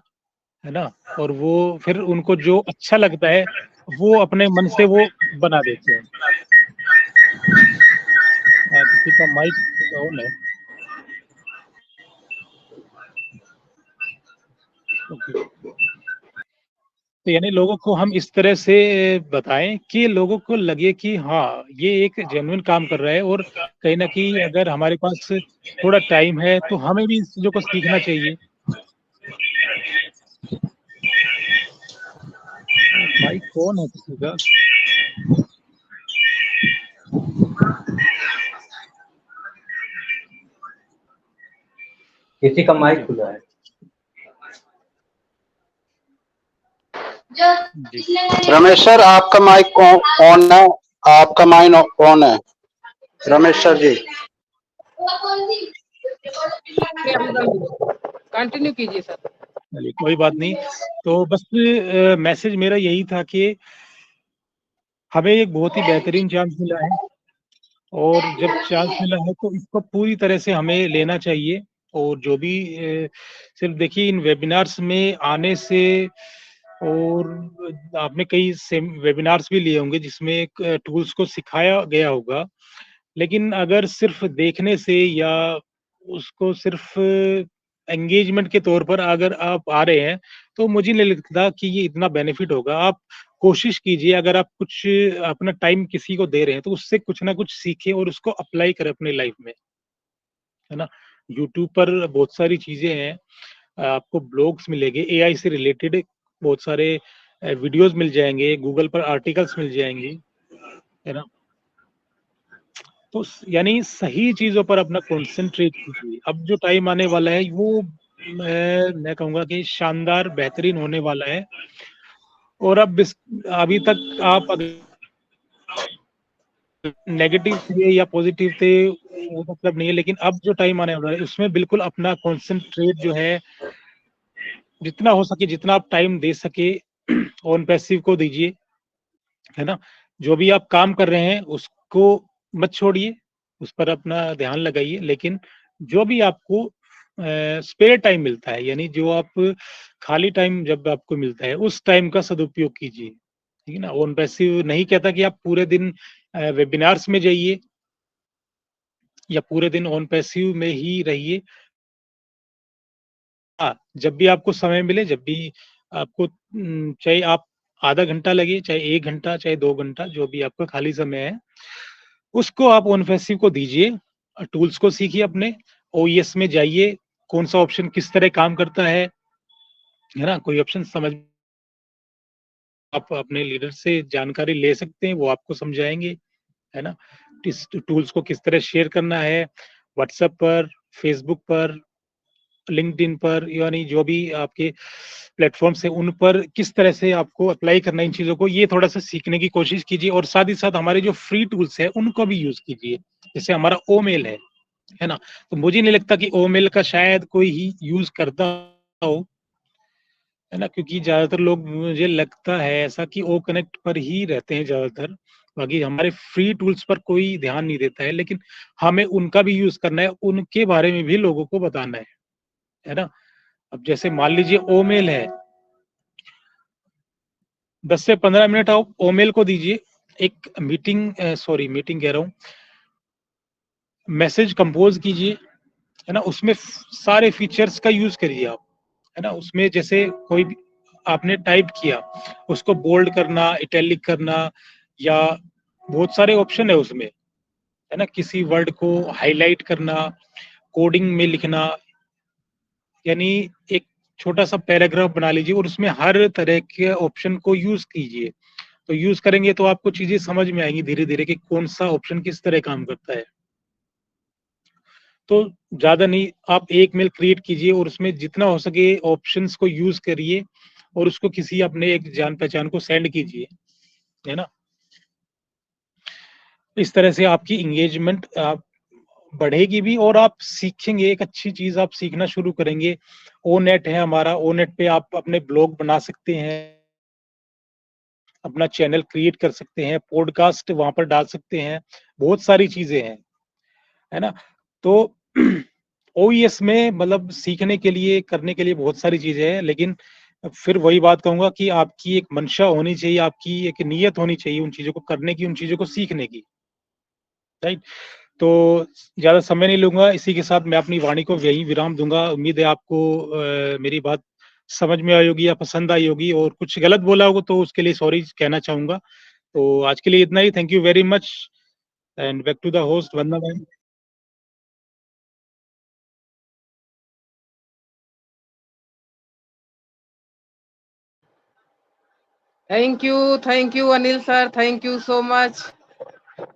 ना? और वो फिर उनको जो अच्छा लगता है, वो अपने मन से वो बना देते हैं। किसी का माइक ऑन है। ओके। तो यानी लोगों को हम इस तरह से बताएँ कि लोगों को लगे कि हाँ, ये एक जेन्युइन काम कर रहा है, और कहीं न कहीं अगर हमारे पास थोड़ा टाइम है, तो हमें भी इस चीज़ों को सीखना चाहिए। माइक कौन है किसी का? किसी का माइक जी, खुला है। जी। रमेश सर, आपका माइक ऑन है, आपका माइक ऑन है रमेश सर जी। कंटिन्यू कीजिए सर। चलिए कोई बात नहीं। तो बस मैसेज मेरा यही था कि हमें एक बहुत ही बेहतरीन चांस मिला है, और जब चांस मिला है तो इसको पूरी तरह से हमें लेना चाहिए। और जो भी सिर्फ देखिए इन वेबिनार्स में आने से, और आपने कई सेम वेबिनार्स भी लिए होंगे जिसमें टूल्स को सिखाया गया होगा, लेकिन अगर सिर्फ देखने से या उसको सिर्फ एंगेजमेंट के तौर पर अगर आप आ रहे हैं, तो मुझे नहीं लगता कि ये इतना बेनिफिट होगा। आप कोशिश कीजिए, अगर आप कुछ अपना टाइम किसी को दे रहे हैं, तो उससे कुछ ना कुछ सीखें और उसको अप्लाई करें अपनी लाइफ में, है ना? यूट्यूब पर बहुत सारी चीज़ें हैं, आपको ब्लॉग्स मिलेंगे, एआई से रिलेटेड बहुत सारे वीडियोस मिल जाएंगे, गूगल पर आर्टिकल्स मिल जाएंगे, है ना। तो यानी सही चीजों पर अपना कंसंट्रेट कीजिए। अब जो टाइम आने वाला है वो मैं कहूंगा कि शानदार बेहतरीन होने वाला है। और अब अभी तक आप अगर नेगेटिव थे या पॉजिटिव थे वो मतलब नहीं है, लेकिन अब जो टाइम आने वाला है उसमें बिल्कुल अपना कंसंट्रेट जो है जितना हो सके, जितना आप टाइम दे सके ऑन पैसिव को दीजिए, है ना। जो भी आप काम कर रहे हैं उसको मत छोड़िए, उस पर अपना ध्यान लगाइए, लेकिन जो भी आपको स्पेयर टाइम मिलता है, यानी जो आप खाली टाइम जब आपको मिलता है उस टाइम का सदुपयोग कीजिए, ठीक है ना। ऑन पैसिव नहीं कहता कि आप पूरे दिन वेबिनार्स में जाइए या पूरे दिन ऑन पैसिव में ही रहिए। हाँ, जब भी आपको समय मिले, जब भी आपको चाहे आप आधा घंटा लगे, चाहे 1 घंटा, चाहे 2 घंटा, जो भी आपका खाली समय है, उसको आप ऑन पैसिव को दीजिए। टूल्स को सीखिए अपने, ओईएस में जाइए, कौन सा ऑप्शन किस तरह काम करता है ना। कोई ऑप्शन समझ आप अपने लीडर से जानकारी ले सकते हैं, वो आपको समझाएंगे, है ना। इस टूल्स को किस तरह शेयर करना है व्हाट्सएप पर, फेसबुक पर, लिंक्डइन पर, यानी जो भी आपके प्लेटफॉर्म्स है उन पर किस तरह से आपको अप्लाई करना है इन चीजों को, ये थोड़ा सा सीखने की कोशिश कीजिए। और साथ ही साथ हमारे जो फ्री टूल्स है उनको भी यूज कीजिए, जैसे हमारा ओमेल है ना। तो मुझे नहीं लगता कि ओमेल का शायद कोई ही यूज करता हो, है ना, क्योंकि ज्यादातर लोग, मुझे लगता है ऐसा, कि ओ कनेक्ट पर ही रहते हैं ज्यादातर। बाकी हमारे फ्री टूल्स पर कोई ध्यान नहीं देता है, लेकिन हमें उनका भी यूज करना है, उनके बारे में भी लोगों को बताना है ना। अब जैसे मान लीजिए ओमेल है, 10 से 15 मिनट आप ओमेल को दीजिए। एक मीटिंग कह रहा हूँ, मैसेज कंपोज कीजिए, है ना। उसमें सारे फीचर्स का यूज करिए आप, है ना। उसमें जैसे कोई भी आपने टाइप किया, उसको बोल्ड करना, इटैलिक करना, या बहुत सारे ऑप्शन है उसमें, है ना। किसी वर्ड को हाईलाइट करना, कोडिंग में लिखना, यानी एक छोटा सा पैराग्राफ बना लीजिए और उसमें हर तरह के ऑप्शन को यूज कीजिए। तो यूज करेंगे तो आपको चीजें समझ में आएंगी धीरे धीरे कि कौन सा ऑप्शन किस तरह काम करता है। तो ज्यादा नहीं, आप एक मेल क्रिएट कीजिए और उसमें जितना हो सके ऑप्शंस को यूज करिए और उसको किसी अपने एक जान पहचान को सेंड कीजिए, है ना। इस तरह से आपकी इंगेजमेंट आप बढ़ेगी भी और आप सीखेंगे, एक अच्छी चीज आप सीखना शुरू करेंगे। ओ नेट है हमारा, ओ नेट पे आप अपने ब्लॉग बना सकते हैं, अपना चैनल क्रिएट कर सकते हैं, पॉडकास्ट वहां पर डाल सकते हैं, बहुत सारी चीजें हैं, है ना। तो ओईएस में मतलब सीखने के लिए, करने के लिए बहुत सारी चीजें हैं, लेकिन फिर वही बात कहूंगा कि आपकी एक मंशा होनी चाहिए, आपकी एक नीयत होनी चाहिए उन चीजों को करने की, उन चीजों को सीखने की, राइट। तो ज्यादा समय नहीं लूंगा, इसी के साथ मैं अपनी वाणी को यही विराम दूंगा। उम्मीद है आपको मेरी बात समझ में आई होगी या पसंद आई होगी, और कुछ गलत बोला होगा तो उसके लिए सॉरी कहना चाहूंगा। तो आज के लिए इतना ही। Thank you very much and back to the host Vandana ma'am. Thank you Anil sir, thank you so much.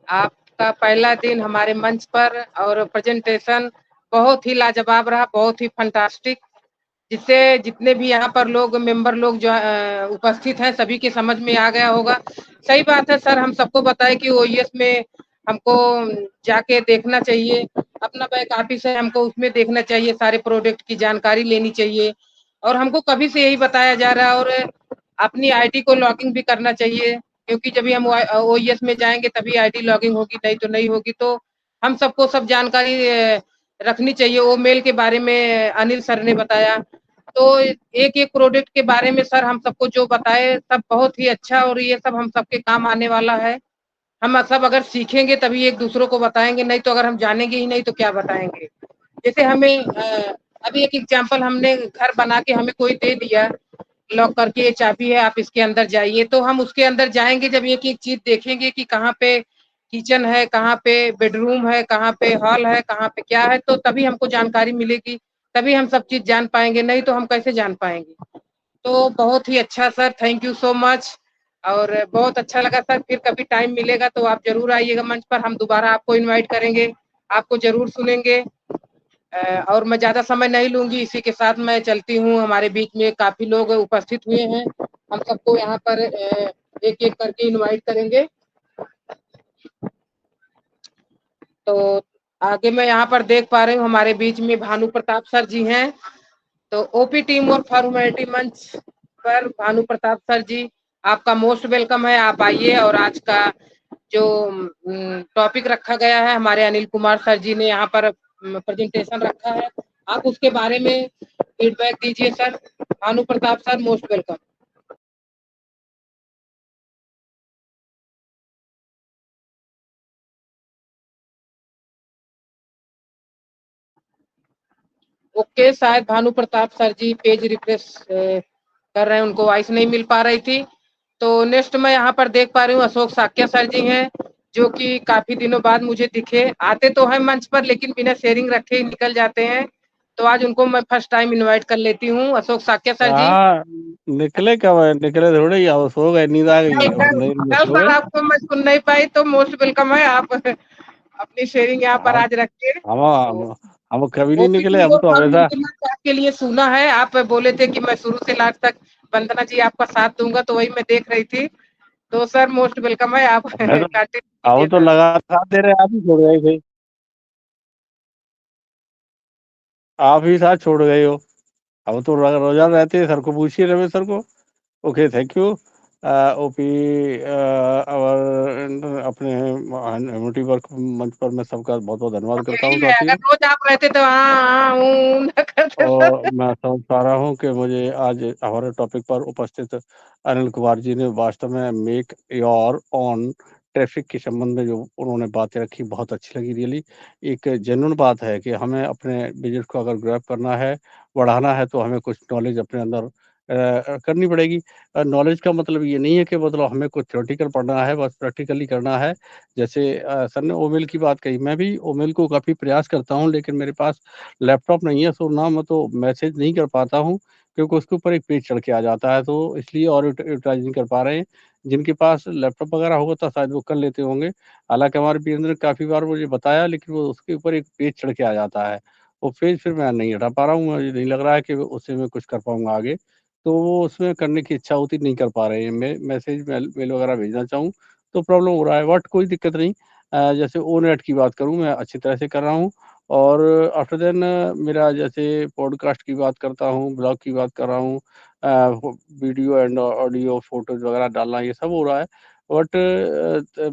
आपका पहला दिन हमारे मंच पर और प्रेजेंटेशन बहुत ही लाजवाब रहा, बहुत ही फंटास्टिक, जिससे जितने भी यहाँ पर लोग मेंबर लोग जो उपस्थित हैं सभी के समझ में आ गया होगा। सही बात है सर, हम सबको बताए कि ओईएस में हमको जाके देखना चाहिए, अपना बैक ऑफिस है, हमको उसमें देखना चाहिए, सारे प्रोडक्ट की जानकारी लेनी चाहिए, और हमको कभी से यही बताया जा रहा है। और अपनी आईडी को लॉगिंग भी करना चाहिए, क्योंकि जब भी हम ओईएस में जाएंगे तभी आईडी लॉगिंग होगी, नहीं तो नहीं होगी। तो हम सबको सब जानकारी रखनी चाहिए। वो मेल के बारे में अनिल सर ने बताया, तो एक एक प्रोडक्ट के बारे में सर हम सबको जो बताए सब बहुत ही अच्छा, और ये सब हम सबके काम आने वाला है। हम सब अगर सीखेंगे तभी एक दूसरों को बताएंगे, नहीं तो अगर हम जानेंगे ही नहीं तो क्या बताएंगे। जैसे हमें अभी एक एग्जांपल, हमने घर बना के हमें कोई दे दिया लॉक करके, ये चाबी है, आप इसके अंदर जाइए, तो हम उसके अंदर जाएंगे, जब एक एक चीज देखेंगे कि कहाँ पे किचन है, कहाँ पे बेडरूम है, कहाँ पे हॉल है, कहाँ पे क्या है, तो तभी हमको जानकारी मिलेगी, तभी हम सब चीज जान पाएंगे, नहीं तो हम कैसे जान पाएंगे। तो बहुत ही अच्छा sir, thank you so much और बहुत अच्छा लगा सर। फिर कभी टाइम मिलेगा तो आप ज़रूर आइएगा मंच पर, हम दोबारा आपको इनवाइट करेंगे, आपको ज़रूर सुनेंगे। और मैं ज़्यादा समय नहीं लूँगी, इसी के साथ मैं चलती हूँ। हमारे बीच में काफ़ी लोग उपस्थित हुए हैं, हम सबको यहाँ पर एक-एक करके इनवाइट करेंगे। तो आगे मैं यहाँ पर देख पा रही हूँ हमारे बीच में भानु प्रताप सर जी हैं। तो ओपी टीम और फॉर्मेलिटी मंच पर भानु प्रताप सर जी, आपका मोस्ट वेलकम है। आप आइए और आज का जो टॉपिक रखा गया है, हमारे अनिल कुमार सर जी ने यहाँ पर प्रेजेंटेशन रखा है, आप उसके बारे में फीडबैक दीजिए sir. Bhanu Pratap sir, most welcome. Okay, शायद भानु प्रताप सर जी पेज रिफ्रेश कर रहे हैं, उनको वॉइस नहीं मिल पा रही थी। तो नेक्स्ट मैं यहाँ पर देख पा रही हूँ अशोक साक्य सर जी हैं, जो कि काफी दिनों बाद मुझे दिखे। आते तो हैं मंच पर लेकिन बिना शेयरिंग रखे ही निकल जाते हैं, तो आज उनको मैं फर्स्ट टाइम इनवाइट कर लेती हूँ। अशोक साक्य सर जी। हाँ, निकले कब है? निकले थोड़े ही, अब सो गए, नींद आ गई है, अब नहीं कल सो सर गए। आपको मैं सुन नहीं पाई, तो मोस्ट वेलकम है, आप अपनी शेयरिंग यहाँ पर हम आज रखिए। हम तो हम कभी नहीं ओपी निकले, टीम हम और तो हमेशा। फॉर्मेलिटी मंच आपके लिए सुना है, आप बोले थे कि मैं शुरू से लास्ट तक वंदना जी आपका साथ दूंगा, तो वही मैं देख रही थी। तो सर मोस्ट वेलकम है, आप मैं तो कांटिन्यू अब कीजिए तो सर। लगातार दे रहे, आप ही छोड़ गए थे, आप ही साथ छोड़ गए हो। अब तो रोजाना रहते हैं, सर को पूछिए, रमेश सर को। Okay, thank you. ओपी और अपने ह्यूमनिटी वर्क मंच पर मैं सबका बहुत बहुत धन्यवाद करता यही हूँ है, अगर साथियों। रोज आप रहते तो हाँ न करते और सर। मैं समझ पा रहा हूँ कि मुझे आज हमारे टॉपिक पर उपस्थित अनिल कुमार जी ने वास्तव में मेक योर ऑन ट्रैफिक के संबंध में जो उन्होंने बातें रखी, बहुत अच्छी लगी। रियली एक जेन्युइन बात है कि हमें अपने बिजनेस को अगर ग्रैब करना है, बढ़ाना है, तो हमें कुछ नॉलेज अपने अंदर करनी पड़ेगी। नॉलेज का मतलब ये नहीं है कि मतलब हमें कुछ थ्योरेटिकल पढ़ना है, बस प्रैक्टिकली करना है। जैसे सर ने ओमेल की बात कही, मैं भी ओमेल को काफ़ी प्रयास करता हूँ, लेकिन मेरे पास लैपटॉप नहीं है, सो ना मैं तो मैसेज नहीं कर पाता हूँ, क्योंकि उसके ऊपर एक पेज चढ़ के आ जाता है, तो इसलिए और यूटिलाइज़ नहीं कर पा रहे हैं। जिनके पास लैपटॉप वगैरह होगा तो शायद वो कर लेते होंगे। हालाँकि हमारे वीरेंद्र ने काफ़ी बार मुझे बताया, लेकिन वो उसके ऊपर एक पेज चढ़ के आ जाता है। वो पेज फिर मैं नहीं हटा पा रहा हूँ, मुझे नहीं लग रहा है कि उससे मैं कुछ कर पाऊँगा आगे। तो वो उसमें करने की इच्छा होती, नहीं कर पा रहे हैं। मैं मैसेज मेल मेल वगैरह भेजना चाहूँ तो प्रॉब्लम हो रहा है, बट कोई दिक्कत नहीं। जैसे ओनेट की बात करूँ, मैं अच्छी तरह से कर रहा हूँ। और आफ्टर देन मेरा जैसे पॉडकास्ट की बात करता हूँ, ब्लॉग की बात कर रहा हूँ, वीडियो एंड ऑडियो, फ़ोटोज़ वगैरह डालना, ये सब हो रहा है। बट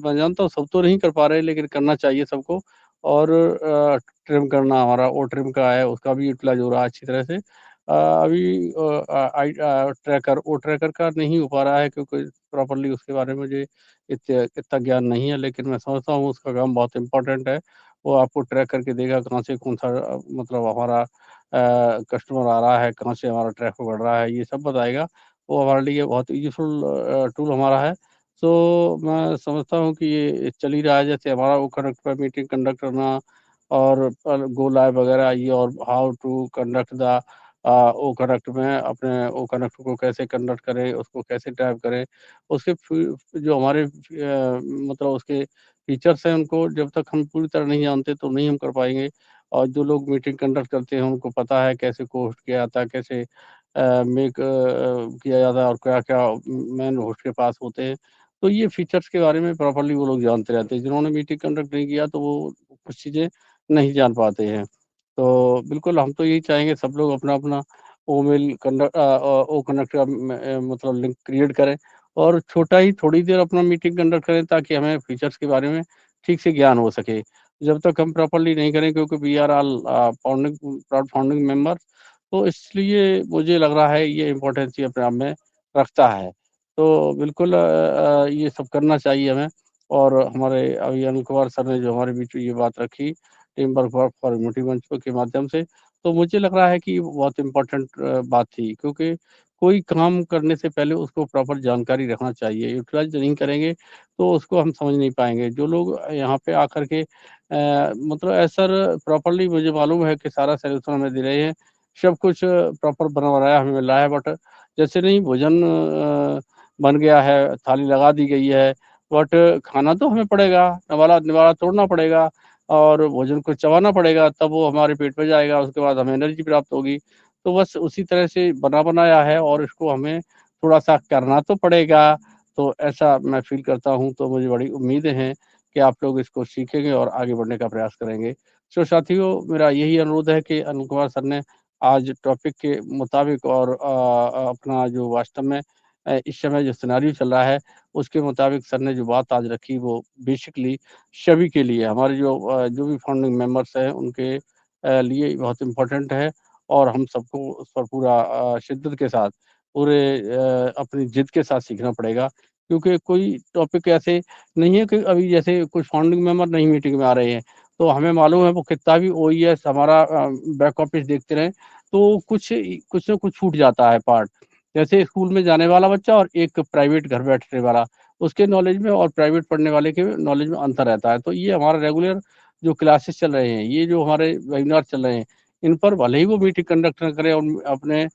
मैं जानता हूँ सब तो नहीं कर पा रहे, लेकिन करना चाहिए सबको। और ट्रिम करना, हमारा ओ ट्रिम का है, उसका भी यूटिलाइज़ हो रहा है अच्छी तरह से। अभी ट्रैकर, ओ ट्रैकर का नहीं हो पा रहा है, क्योंकि प्रॉपर्ली उसके बारे में मुझे इतना ज्ञान नहीं है, लेकिन मैं समझता हूँ उसका काम बहुत इम्पोर्टेंट है। वो आपको ट्रैक करके देगा कहाँ से कौन-सा मतलब हमारा कस्टमर आ रहा है, कहाँ से हमारा ट्रैफ़िक बढ़ रहा है, ये सब बताएगा। वो हमारे लिए बहुत यूज़फुल टूल हमारा है। सो मैं समझता हूँ कि ये चल ही रहा है, जैसे हमारा वो कनेक्ट पर मीटिंग कंडक्ट करना और गो लाइव वगैरह, ये और how to conduct the O connect में अपने ओ कनेक्ट को कैसे कंडक्ट करें, उसको कैसे टाइप करें, उसके जो हमारे मतलब उसके फीचर्स हैं, उनको जब तक हम पूरी तरह नहीं जानते तो नहीं हम कर पाएँगे। और जो लोग मीटिंग कंडक्ट करते हैं, उनको पता है कैसे को होस्ट किया जाता है, कैसे मेक किया जाता है, और क्या-क्या मेन होस्ट के पास होते हैं। तो ये फीचर्स के बारे में प्रॉपर्ली वो लोग जानते रहते हैं। जिन्होंने मीटिंग कंडक्ट नहीं किया, तो वो कुछ चीज़ें नहीं जान पाते हैं। तो बिल्कुल हम तो यही चाहेंगे सब लोग अपना-अपना ओ कनेक्ट का मतलब लिंक क्रिएट करें, और छोटा ही थोड़ी देर अपना मीटिंग कंडक्ट करें, ताकि हमें फीचर्स के बारे में ठीक से ज्ञान हो सके। जब तक हम प्रॉपर्ली नहीं करें, क्योंकि we are all proud founding members, तो इसलिए मुझे लग रहा है ये इम्पोर्टेंस ही अपने आप में रखता है। तो बिल्कुल ये सब करना चाहिए हमें। और हमारे अभी अनिल कुमार सर ने जो हमारे बीच में ये बात रखी, टीम वर्क फॉर यूनिटी मंच के माध्यम से, तो मुझे लग रहा है कि वो बहुत इम्पोर्टेंट बात थी, क्योंकि कोई काम करने से पहले उसको प्रॉपर जानकारी रखना चाहिए। यूटिलाइज़ नहीं करेंगे तो उसको हम समझ नहीं पाएँगे। जो लोग यहाँ पे आकर के मतलब सर प्रॉपर्ली मुझे मालूम है कि सारा सॉल्यूशन हमें दे रहे हैं, सब कुछ प्रॉपर बना बनाया हमें मिल रहा है, बट जैसे नहीं भोजन बन गया है, थाली लगा दी गई है, बट खाना तो हमें पड़ेगा, निवाला तोड़ना पड़ेगा और भोजन को चबाना पड़ेगा, तब वो हमारे पेट में जाएगा, उसके बाद हमें एनर्जी प्राप्त होगी। तो बस उसी तरह से बना बनाया है और इसको हमें थोड़ा-सा करना तो पड़ेगा। तो ऐसा मैं फ़ील करता हूँ, तो मुझे बड़ी उम्मीदें हैं कि आप लोग इसको सीखेंगे और आगे बढ़ने का प्रयास करेंगे। सो साथियों, मेरा यही अनुरोध है कि अनिल कुमार सर ने आज टॉपिक के मुताबिक और अपना जो वास्तव में इस समय जो सिनेरियो चल रहा है, उसके मुताबिक सर ने जो बात आज रखी, वो बेसिकली सभी के लिए, हमारे जो भी फाउंडिंग मेंबर्स हैं, उनके लिए बहुत इम्पोर्टेंट है और हम सबको उस पर पूरा शिद्दत के साथ, पूरे अपनी जिद के साथ सीखना पड़ेगा। क्योंकि कोई टॉपिक ऐसे नहीं है कि अभी जैसे कुछ फाउंडिंग मेंबर नहीं मीटिंग में आ रहे हैं, तो हमें मालूम है वो कितना भी ओईएस हमारा बैक ऑफिस देखते रहें, तो कुछ न कुछ छूट जाता है पार्ट। जैसे स्कूल में जाने वाला बच्चा और एक प्राइवेट घर बैठने वाला, उसके नॉलेज में और प्राइवेट पढ़ने वाले के नॉलेज में अंतर रहता है। तो ये हमारा रेगुलर जो क्लासेस चल रहे हैं, ये जो हमारे वेबिनार चल रहे हैं, इन पर भले ही वो मीटिंग कंडक्ट ना करें और अपने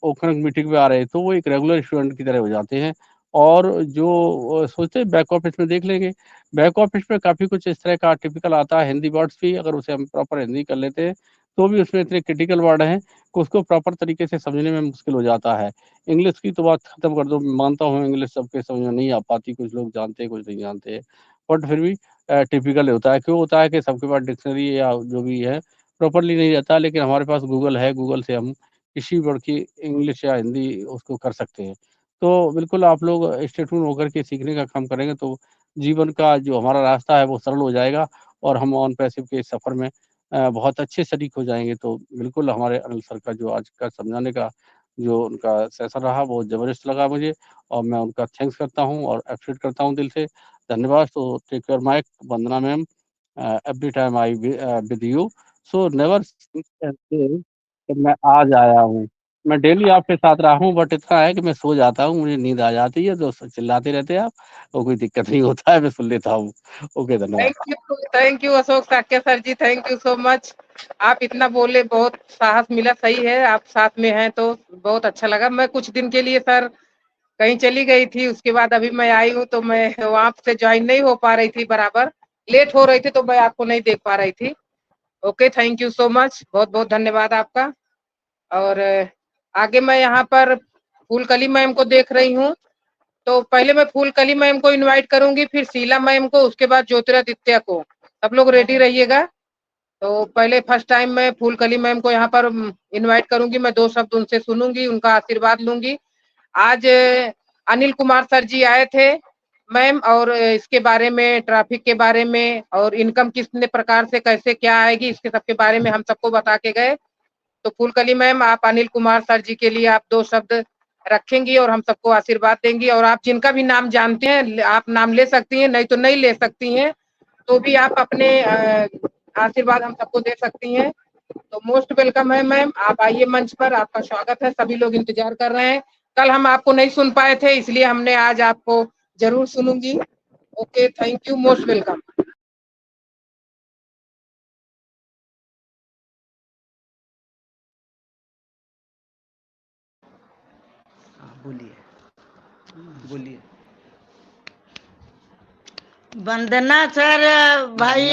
ओपन मीटिंग में आ रहे हैं, तो वो एक रेगुलर स्टूडेंट की तरह हो जाते हैं। और जो सोचते हैं बैक ऑफिस में देख लेंगे, बैक ऑफिस में काफ़ी कुछ इस तरह का टिपिकल आता है, हिंदी वर्ड्स भी अगर उसे हम प्रॉपर हिंदी कर लेते हैं, तो भी उसमें इतने क्रिटिकल वर्ड हैं कि उसको प्रॉपर तरीके से समझने में मुश्किल हो जाता है। इंग्लिश की तो बात खत्म कर दो, मानता हूँ इंग्लिश सबके समझ में नहीं आ पाती, कुछ लोग जानते हैं, कुछ नहीं जानते हैं। बट फिर भी टिपिकल होता है, क्यों होता है कि सबके पास डिक्शनरी या जो भी है, प्रॉपरली नहीं रहता, लेकिन हमारे पास गूगल है, गूगल से हम किसी वर्ड की इंग्लिश या हिंदी उसको कर सकते हैं। तो बिल्कुल आप लोग स्टे ट्यून होकर के सीखने का काम करेंगे, तो जीवन का जो हमारा रास्ता है वो सरल हो जाएगा और हम ऑन पैसिव के सफ़र में बहुत अच्छे शरीक हो जाएँगे। तो बिल्कुल हमारे अनिल सर का जो आज का समझाने का जो उनका सेशन रहा, वो ज़बरदस्त लगा मुझे और मैं उनका थैंक्स करता हूँ और एप्रिशिएट करता हूँ दिल से। धन्यवाद। तो take your mike Vandana ma'am, every time I with you, so never think कि मैं आज आया हूँ। मैं डेली आपके साथ रहा हूँ, बट इतना है कि मैं सो जाता हूँ, मुझे नींद आ जाती है, तो चिल्लाते रहते हैं आप, और कोई दिक्कत नहीं होता है, मैं सुन लेता हूँ। ओके, धन्यवाद। Thank you Ashok Sakya sir ji, thank you so much. आप इतना बोले, बहुत साहस मिला, सही है, आप साथ में हैं तो बहुत अच्छा लगा। मैं कुछ दिन के लिए सर कहीं चली गई थी, उसके बाद अभी मैं आई हूँ, तो मैं वहाँ से ज्वाइन नहीं हो पा रही थी, बराबर लेट हो रही थी, तो मैं आपको नहीं देख पा रही थी। Okay, thank you so much, बहुत बहुत धन्यवाद आपका। और आगे मैं यहाँ पर फूलकली मैम को देख रही हूँ, तो पहले मैं फूलकली मैम को इनवाइट करूंगी, फिर शीला मैम को, उसके बाद ज्योतिरादित्य को। सब लोग रेडी रहिएगा। तो पहले फर्स्ट टाइम मैं फूलकली मैम को यहाँ पर इनवाइट करूंगी, मैं 2 शब्द उनसे सुनूंगी, उनका आशीर्वाद लूंगी। आज अनिल कुमार सर जी आए थे मैम, और इसके बारे में, ट्रैफिक के बारे में और इनकम कितने प्रकार से कैसे क्या आएगी, इसके सबके बारे में हम सबको बता के गए। तो फूलकली मैम, आप अनिल कुमार सर जी के लिए आप 2 शब्द रखेंगी और हम सबको आशीर्वाद देंगी। और आप जिनका भी नाम जानते हैं, आप नाम ले सकती हैं, नहीं तो नहीं ले सकती हैं, तो भी आप अपने आशीर्वाद हम सबको दे सकती हैं। तो मोस्ट वेलकम है मैम, आप आइए मंच पर, आपका स्वागत है, सभी लोग इंतजार कर रहे हैं। कल हम आपको नहीं सुन पाए थे, इसलिए हमने आज आपको जरूर सुनूंगी। Okay, thank you, most welcome. बोलिए। वंदना सर भाई,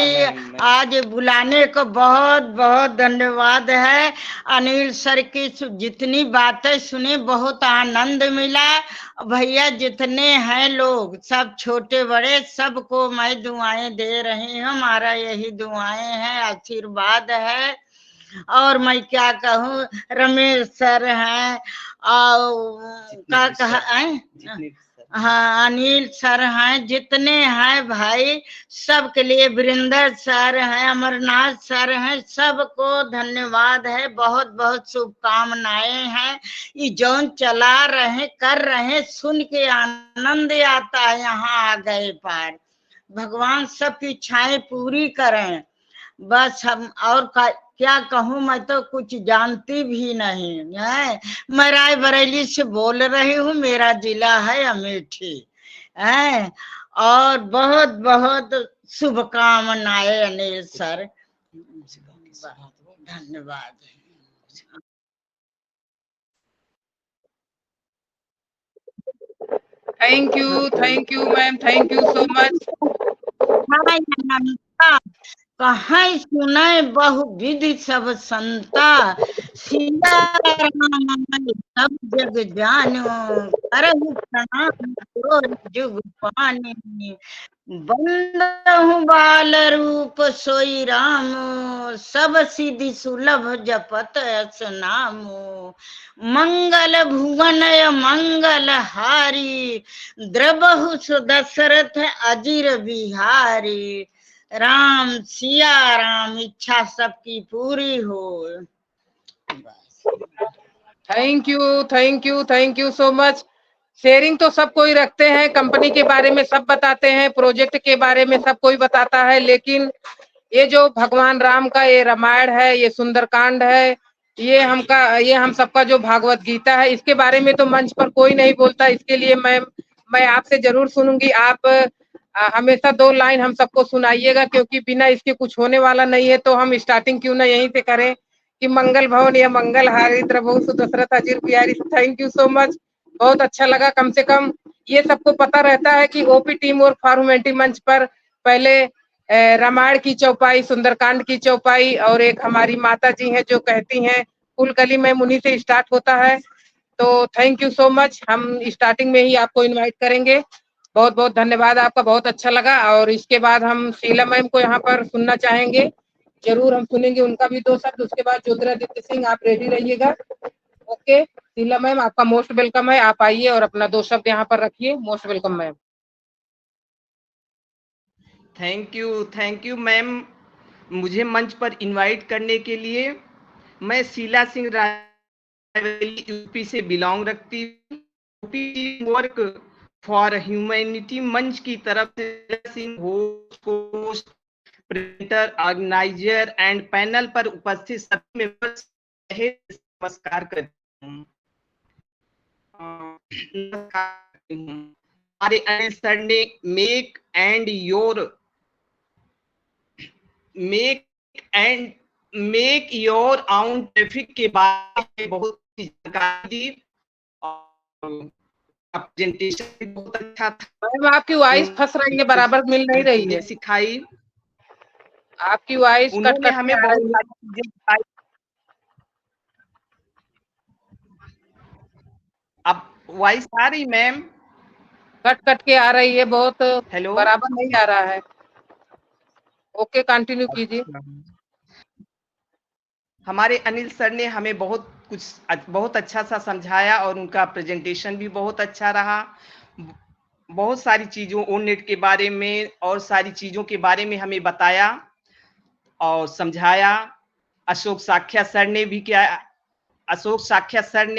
आज बुलाने को बहुत बहुत धन्यवाद है। अनिल सर की जितनी बातें सुनी, बहुत आनंद मिला। भैया जितने हैं लोग, सब छोटे बड़े, सबको मैं दुआएं दे रही हूँ। हमारा यही दुआएं हैं, आशीर्वाद है। और मैं क्या कहूँ, रमेश सर हैं और क्या कहा, हाँ अनिल सर हैं, जितने हैं भाई, सबके लिए, वरिंदर सर हैं, अमरनाथ सर हैं, सबको धन्यवाद है, बहुत बहुत शुभकामनाएं हैं। ये जौन चला रहे, कर रहे, सुन के आनंद आता है। यहाँ आ गए पार, भगवान सबकी इच्छाएं पूरी करें। बस हम और क्या कहूँ, मैं तो कुछ जानती भी नहीं है। मैं रायबरेली से बोल रही हूँ, मेरा जिला है अमेठी है। और बहुत बहुत शुभकामनाएं अनिल सर, धन्यवाद। Thank you ma'am, thank you so much. हाय अनंता, कहाँ सुने बहुविधि सब संता, सिया राम सब जग जानो, करहु प्रणाम तोर जुग पानी, बंदहु बाल रूप सोई राम, सब सिद्धि सुलभ जपत अस नामो, मंगल भुवन मंगल हारी, द्रबहु सुदशरथ अजिर बिहारी, राम सिया राम इच्छा सबकी पूरी हो। Thank you so much. Sharing तो सब कोई रखते हैं, कंपनी के बारे में सब बताते हैं, प्रोजेक्ट के बारे में सब कोई बताता है, लेकिन ये जो भगवान राम का ये रामायण है, ये सुंदरकांड है, ये हम सबका जो भागवत गीता है, इसके बारे में तो मंच पर कोई नहीं बोलता। इसके लिए मैं आपसे जरूर सुनूंगी। आप हमेशा 2 लाइन हम सबको सुनाइएगा, क्योंकि बिना इसके कुछ होने वाला नहीं है। तो हम स्टार्टिंग क्यों ना यहीं से करें कि मंगल भवन या मंगल हारी द्रबहु सुदशरथ अजिर बिहारी। थैंक यू सो मच, बहुत अच्छा लगा। कम से कम ये सबको पता रहता है कि ओपी टीम और फॉर्मेलिटी मंच पर पहले रामायण की चौपाई, सुंदरकांड की चौपाई, और एक हमारी माता जी हैं जो कहती हैं फूल कली में मुनि से स्टार्ट होता है। तो थैंक यू सो मच। हम स्टार्टिंग में ही आपको इनवाइट करेंगे। बहुत बहुत धन्यवाद आपका, बहुत अच्छा लगा। और इसके बाद हम शीला मैम को यहाँ पर सुनना चाहेंगे, जरूर हम सुनेंगे उनका भी 2 शब्द। उसके बाद ज्योतिरादित्य सिंह, आप रेडी रहिएगा। ओके शीला मैम, आपका मोस्ट वेलकम है, आप आइए और अपना 2 शब्द यहाँ पर रखिए। Most welcome ma'am. Thank you ma'am, मुझे मंच पर इनवाइट करने के लिए। मैं शीला सिंह रायवली यूपी से बिलोंग रखती हूँ। यूपी वर्क फॉर ह्यूमैनिटी मंच की तरफ से Singh host, presenter, organiser and panel पर उपस्थित सभी मेंबर्स नमस्कार करती हूँ। हमारे अनिल सर ने मेक योर ऑन ट्रैफिक के बारे में बहुत जानकारी दी और प्रेजेंटेशन भी बहुत अच्छा था। मैम आपकी वॉइस फंस रही है, बराबर मिल नहीं रही है, सिखाई आपकी वॉइस कट उन्होंने कट हमें के आ बहुत रही है। सारी चीजें सिखाई। अब वॉइस आ रही मैम? कट कट के आ रही है, बहुत हेलो, बराबर नहीं आ रहा है। ओके कंटिन्यू कीजिए। हमारे अनिल सर ने हमें बहुत अच्छा सा समझाया और उनका प्रेजेंटेशन भी बहुत अच्छा रहा। बहुत सारी चीजों ओनेट के बारे में और सारी चीजों के बारे में हमें बताया और समझाया। अशोक साख्या सर ने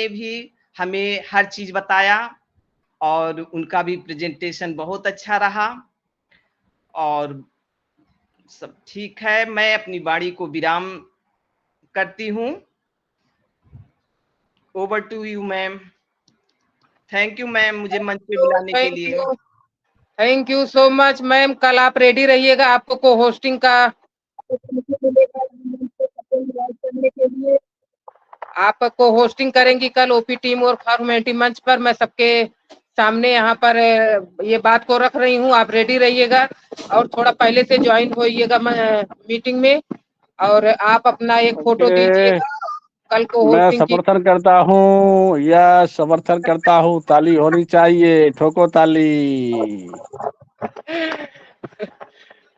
भी हमें हर चीज बताया और उनका भी प्रेजेंटेशन बहुत अच्छा रहा। और सब ठीक है, मैं अपनी वाणी को विराम करती हूँ। Over to you ma'am. Thank you ma'am, मुझे मंच पे बुलाने के लिए। Thank you so much ma'am. कल आप रेडी रहिएगा, आपको को होस्टिंग का आपको होस्टिंग करेंगी कल ओपी टीम और फॉर्मेलिटी मंच पर। मैं सबके सामने यहाँ पर ये बात को रख रही हूँ, आप रेडी रहिएगा और थोड़ा पहले से ज्वाइन होइएगा मीटिंग में, और आप अपना एक फोटो दीजिएगा कल को मैं होस्टिंग की। समर्थन करता हूँ या समर्थन करता हूँ, ताली होनी चाहिए, ठोको ताली।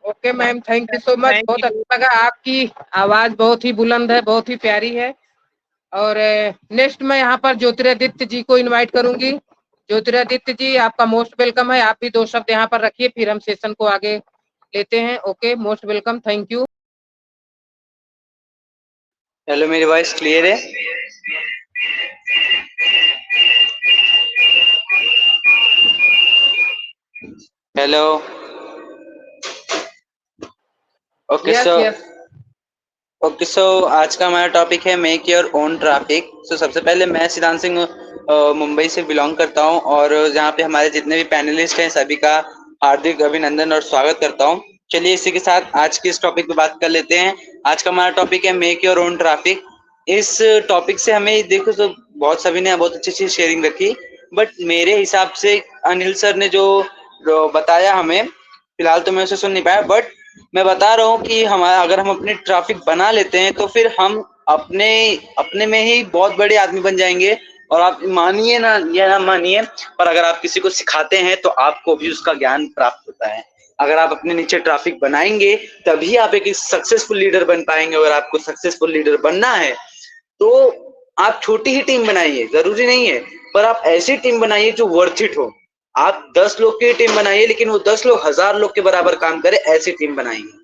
Okay ma'am, thank you so much, thank बहुत यू। अच्छा लगा। आपकी आवाज बहुत ही बुलंद है, बहुत ही प्यारी है। और नेक्स्ट मैं यहाँ पर ज्योतिरादित्य जी को इनवाइट करूंगी। ज्योतिरादित्य जी, आपका मोस्ट वेलकम है, आप भी 2 शब्द यहाँ पर रखिए, फिर हम सेशन को आगे लेते हैं। Okay most welcome, thank you. Hello, मेरी वॉइस क्लियर है? हेलो, ओके सो आज का हमारा टॉपिक है मेक योर ओन ट्रैफिक। सो सबसे पहले मैं सिद्धांत सिंह मुंबई से बिलोंग करता हूं और जहां पे हमारे जितने भी पैनलिस्ट हैं सभी का हार्दिक अभिनंदन और स्वागत करता हूं। चलिए इसी के साथ आज के इस टॉपिक पे बात कर लेते हैं। आज का हमारा टॉपिक है मेक योर ओन ट्रैफिक। इस टॉपिक से हमें देखो तो बहुत सभी ने बहुत अच्छी शेयरिंग रखी, बट मेरे हिसाब से अनिल सर ने जो बताया हमें, फिलहाल तो मैं उसे सुन नहीं पाया, बट मैं बता रहा हूँ कि हमारा अगर हम अपनी ट्रैफिक बना लेते हैं तो फिर हम अपने में ही बहुत बड़े आदमी बन जाएंगे। और आप मानिए ना या ना मानिए, पर अगर आप किसी को सिखाते हैं तो आपको भी उसका ज्ञान प्राप्त होता है। अगर आप अपने नीचे ट्रैफिक बनाएंगे तभी आप एक सक्सेसफुल लीडर बन पाएंगे। अगर आपको सक्सेसफुल लीडर बनना है तो आप छोटी ही टीम बनाइए, जरूरी नहीं है, पर आप ऐसी टीम बनाइए जो वर्थ इट हो। आप 10 लोग की टीम बनाइए, लेकिन वो 10 लोग 1000 लोग के बराबर काम करे, ऐसी टीम बनाइए।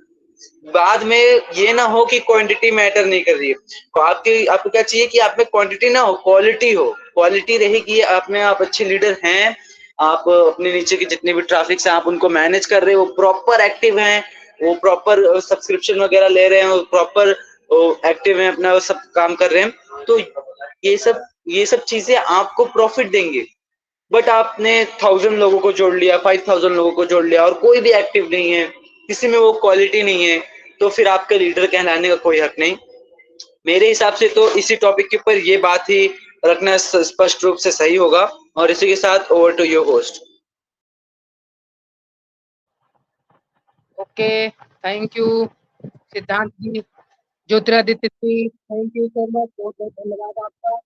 बाद में ये ना हो कि क्वांटिटी मैटर नहीं कर रही है, तो आपको क्या चाहिए कि आप में क्वांटिटी ना हो, क्वालिटी हो। क्वालिटी रहेगी आप में, आप अच्छे लीडर हैं, आप अपने नीचे की जितने भी ट्रैफिक से आप उनको मैनेज कर रहे हो, प्रॉपर एक्टिव हैं, वो प्रॉपर सब्सक्रिप्शन वगैरह ले रहे हैं, वो प्रॉपर एक्टिव हैं, अपना सब काम कर रहे हैं, तो ये सब चीजें आपको प्रॉफिट देंगे। बट आपने 1000 लोगों को जोड़ लिया, 5000 लोगों को जोड़ लिया और कोई भी एक्टिव नहीं है, किसी में वो क्वालिटी नहीं है, तो फिर आपका लीडर कहलाने का कोई हक नहीं। मेरे हिसाब से तो इसी टॉपिक के ऊपर ये बात ही रखना स्पष्ट रूप से सही होगा। और इसी के साथ over to your host. Okay, thank you Siddhant ji, Jyotiraditya ji, thank you so much, बहुत बहुत धन्यवाद आपका।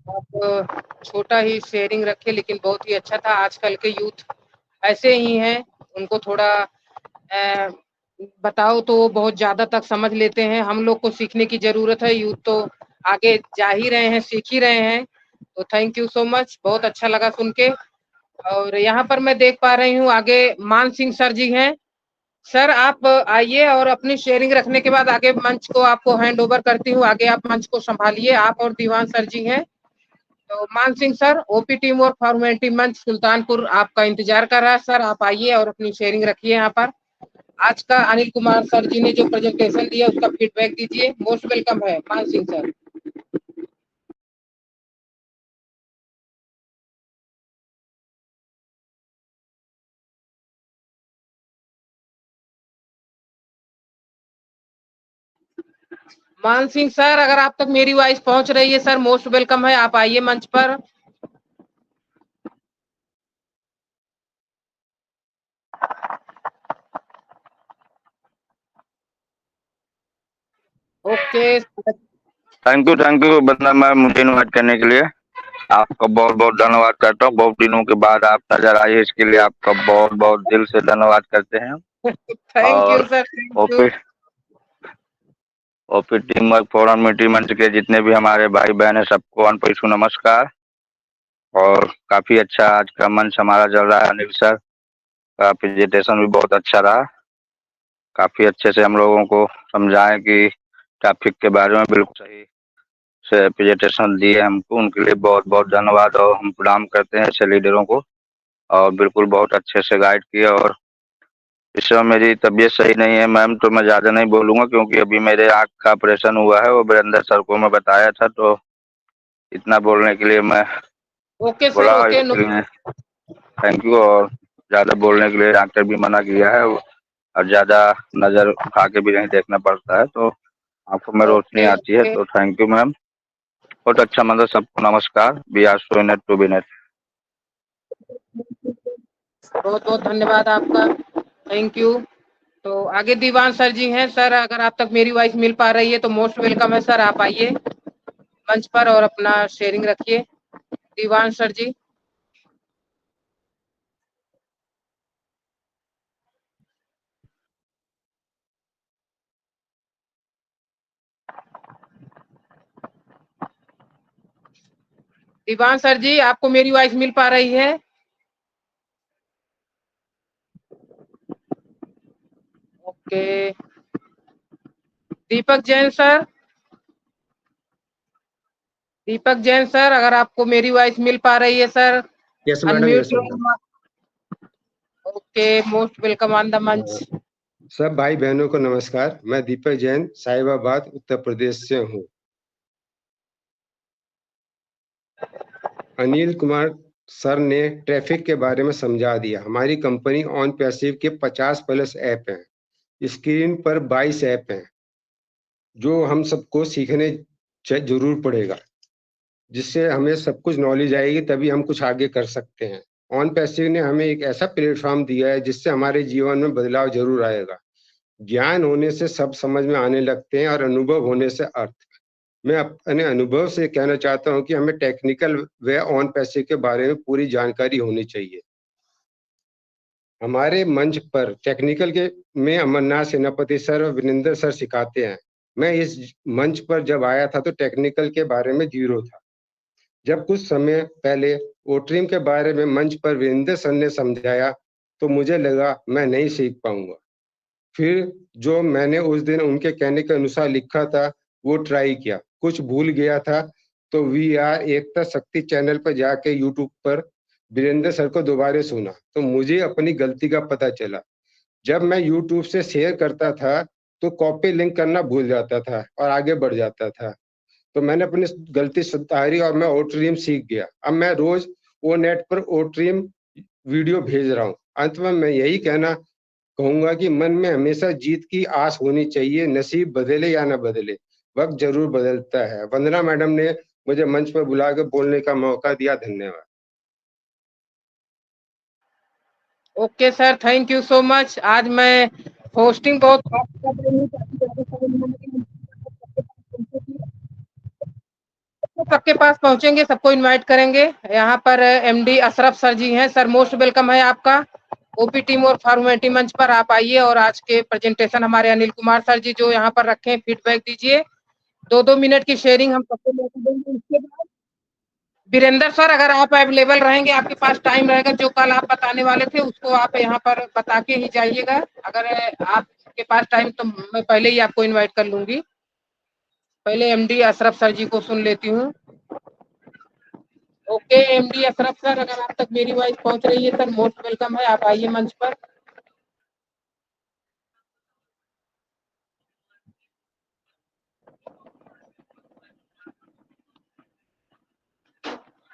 आप छोटा ही शेयरिंग रखे, लेकिन बहुत ही अच्छा था। आजकल के यूथ ऐसे ही हैं, उनको थोड़ा बताओ तो वो बहुत ज्यादा तक समझ लेते हैं। हम लोग को सीखने की जरूरत है, यूथ तो आगे जा ही रहे हैं, सीख ही रहे हैं। तो थैंक यू सो मच, बहुत अच्छा लगा सुन के। और यहाँ पर मैं देख पा रही हूँ आगे मान सिंह सर जी हैं। सर आप आइए और अपनी शेयरिंग रखने के बाद आगे मंच को आपको हैंड ओवर करती हूँ। आगे आप मंच को संभालिए, आप और दीवान सर जी हैं। तो मान सिंह सर, ओपी टीम और फॉर्मेलिटी मंच सुल्तानपुर आपका इंतजार कर रहा है। सर आप आइए और अपनी शेयरिंग रखिए यहाँ पर। आज का अनिल कुमार सर जी ने जो प्रेजेंटेशन दिया उसका फीडबैक दीजिए। मोस्ट वेलकम है मान सिंह सर। मान सिंह सर, अगर आप तक मेरी वॉइस पहुंच रही है सर, मोस्ट वेलकम है, आप आइए मंच पर। Okay, thank you Vandana ma'am, मुझे इनवाइट करने के लिए आपका बहुत बहुत धन्यवाद करता हूँ। बहुत दिनों के बाद आप नजर आए, इसके लिए आपका बहुत बहुत दिल से धन्यवाद करते हैं। थैंक यू और sir, thank you. OP team work forum meeting मंच के जितने भी हमारे भाई बहन है, सबको अनपरिसु नमस्कार। और काफी अच्छा आज का मंच हमारा चल रहा है। अनिल सर का प्रेजेंटेशन भी बहुत अच्छा रहा, काफी अच्छे से हम लोगों को समझाएं कि ट्रैफिक के बारे में बिल्कुल सही से प्रेजेंटेशन दिए हमको, उनके लिए बहुत बहुत धन्यवाद। और हम प्रणाम करते हैं ऐसे लीडरों को, और बिल्कुल बहुत अच्छे से गाइड किया। और इस समय मेरी तबीयत सही नहीं है मैम, तो मैं ज़्यादा नहीं बोलूँगा, क्योंकि अभी मेरे आँख का ऑपरेशन हुआ है, वो वीरेंद्र सर को मैं बताया था, तो इतना बोलने के लिए मैं ओके सर, बोला। ओके, इसके लिए थैंक यू। और ज़्यादा बोलने के लिए डॉक्टर भी मना किया है, और ज़्यादा नज़र उठा के भी नहीं देखना पड़ता है, तो आँखों में रोशनी ओके, आती है। तो थैंक यू मैम, बहुत अच्छा, मतलब सबको नमस्कार। We are so in to be net. बहुत बहुत धन्यवाद आपका, थैंक यू। तो आगे दीवान सर जी हैं। सर अगर आप तक मेरी वॉइस मिल पा रही है तो मोस्ट वेलकम है सर, आप आइए मंच पर और अपना शेयरिंग रखिए। दीवान सर जी। दीवान सर जी, आपको मेरी वॉइस मिल पा रही है? Okay, Deepak Jain sir, Deepak Jain sir, अगर आपको मेरी वॉइस मिल पा रही है sir, yes madam, unmute yes your madam. Mike. Okay, most welcome on the मंच। सब भाई बहनों को नमस्कार। मैं दीपक जैन साहिबाबाद उत्तर प्रदेश से हूँ। अनिल कुमार सर ने ट्रैफिक के बारे में समझा दिया। हमारी कंपनी ऑन पैसिव के 50+ ऐप हैं, स्क्रीन पर 22 ऐप हैं, जो हम सबको सीखने जरूर पड़ेगा, जिससे हमें सब कुछ नॉलेज आएगी, तभी हम कुछ आगे कर सकते हैं। ऑन पैसिव ने हमें एक ऐसा प्लेटफॉर्म दिया है जिससे हमारे जीवन में बदलाव जरूर आएगा। ज्ञान होने से सब समझ में आने लगते हैं और अनुभव होने से अर्थ। मैं अपने अनुभव से कहना चाहता हूं कि हमें टेक्निकल व ऑन पैसिव के बारे में पूरी जानकारी होनी चाहिए। हमारे मंच पर टेक्निकल के में अमरनाथ सेनापति सर और विनिंदर सर सिखाते हैं। मैं इस मंच पर जब आया था तो टेक्निकल के बारे में जीरो था। जब कुछ समय पहले ओट्रिम के बारे में मंच पर विनिंदर सर ने समझाया तो मुझे लगा मैं नहीं सीख पाऊंगा। फिर जो मैंने उस दिन उनके कहने के अनुसार लिखा था वो ट्राई किया, कुछ भूल गया था तो VR एकता शक्ति चैनल पर जाके यूट्यूब पर वीरेंद्र सर को दोबारा सुना तो मुझे अपनी गलती का पता चला। जब मैं यूट्यूब से शेयर करता था तो कॉपी लिंक करना भूल जाता था और आगे बढ़ जाता था। तो मैंने अपनी गलती सुधारी और मैं ओट्रिम सीख गया। अब मैं रोज ओ नेट पर ओट्रिम वीडियो भेज रहा हूँ। अंत में मैं यही कहूंगा कि मन में हमेशा जीत की आस होनी चाहिए। नसीब बदले या न बदले, वक्त जरूर बदलता है। वंदना मैडम ने मुझे मंच पर बुलाकर बोलने का मौका दिया। धन्यवाद। Okay sir, thank you so much. आज मैं होस्टिंग बहुत खास कर रही हूँ ताकि ज़्यादा समय सबके पास पहुंचेंगे, सबको इनवाइट करेंगे। यहाँ पर MD अशरफ सर जी हैं। सर मोस्ट वेलकम है आपका ओपी टीम और फॉर्मेलिटी मंच पर। आप आइए और आज के प्रेजेंटेशन हमारे अनिल कुमार सर जी जो यहाँ पर रखे हैं फीडबैक दीजिए। 2-2 मिनट की शेयरिंग हम सबको मौका देंगे। उसके बाद वीरेंद्र सर अगर आप अवेलेबल रहेंगे, आपके पास टाइम रहेगा, जो कल आप बताने वाले थे उसको आप यहाँ पर बता के ही जाइएगा। अगर आपके पास टाइम तो मैं पहले ही आपको इनवाइट कर लूंगी। पहले MD अशरफ सर जी को सुन लेती हूँ। ओके MD अशरफ सर, अगर आप तक मेरी वॉइस पहुंच रही है सर, मोस्ट वेलकम है, आप आइए मंच पर।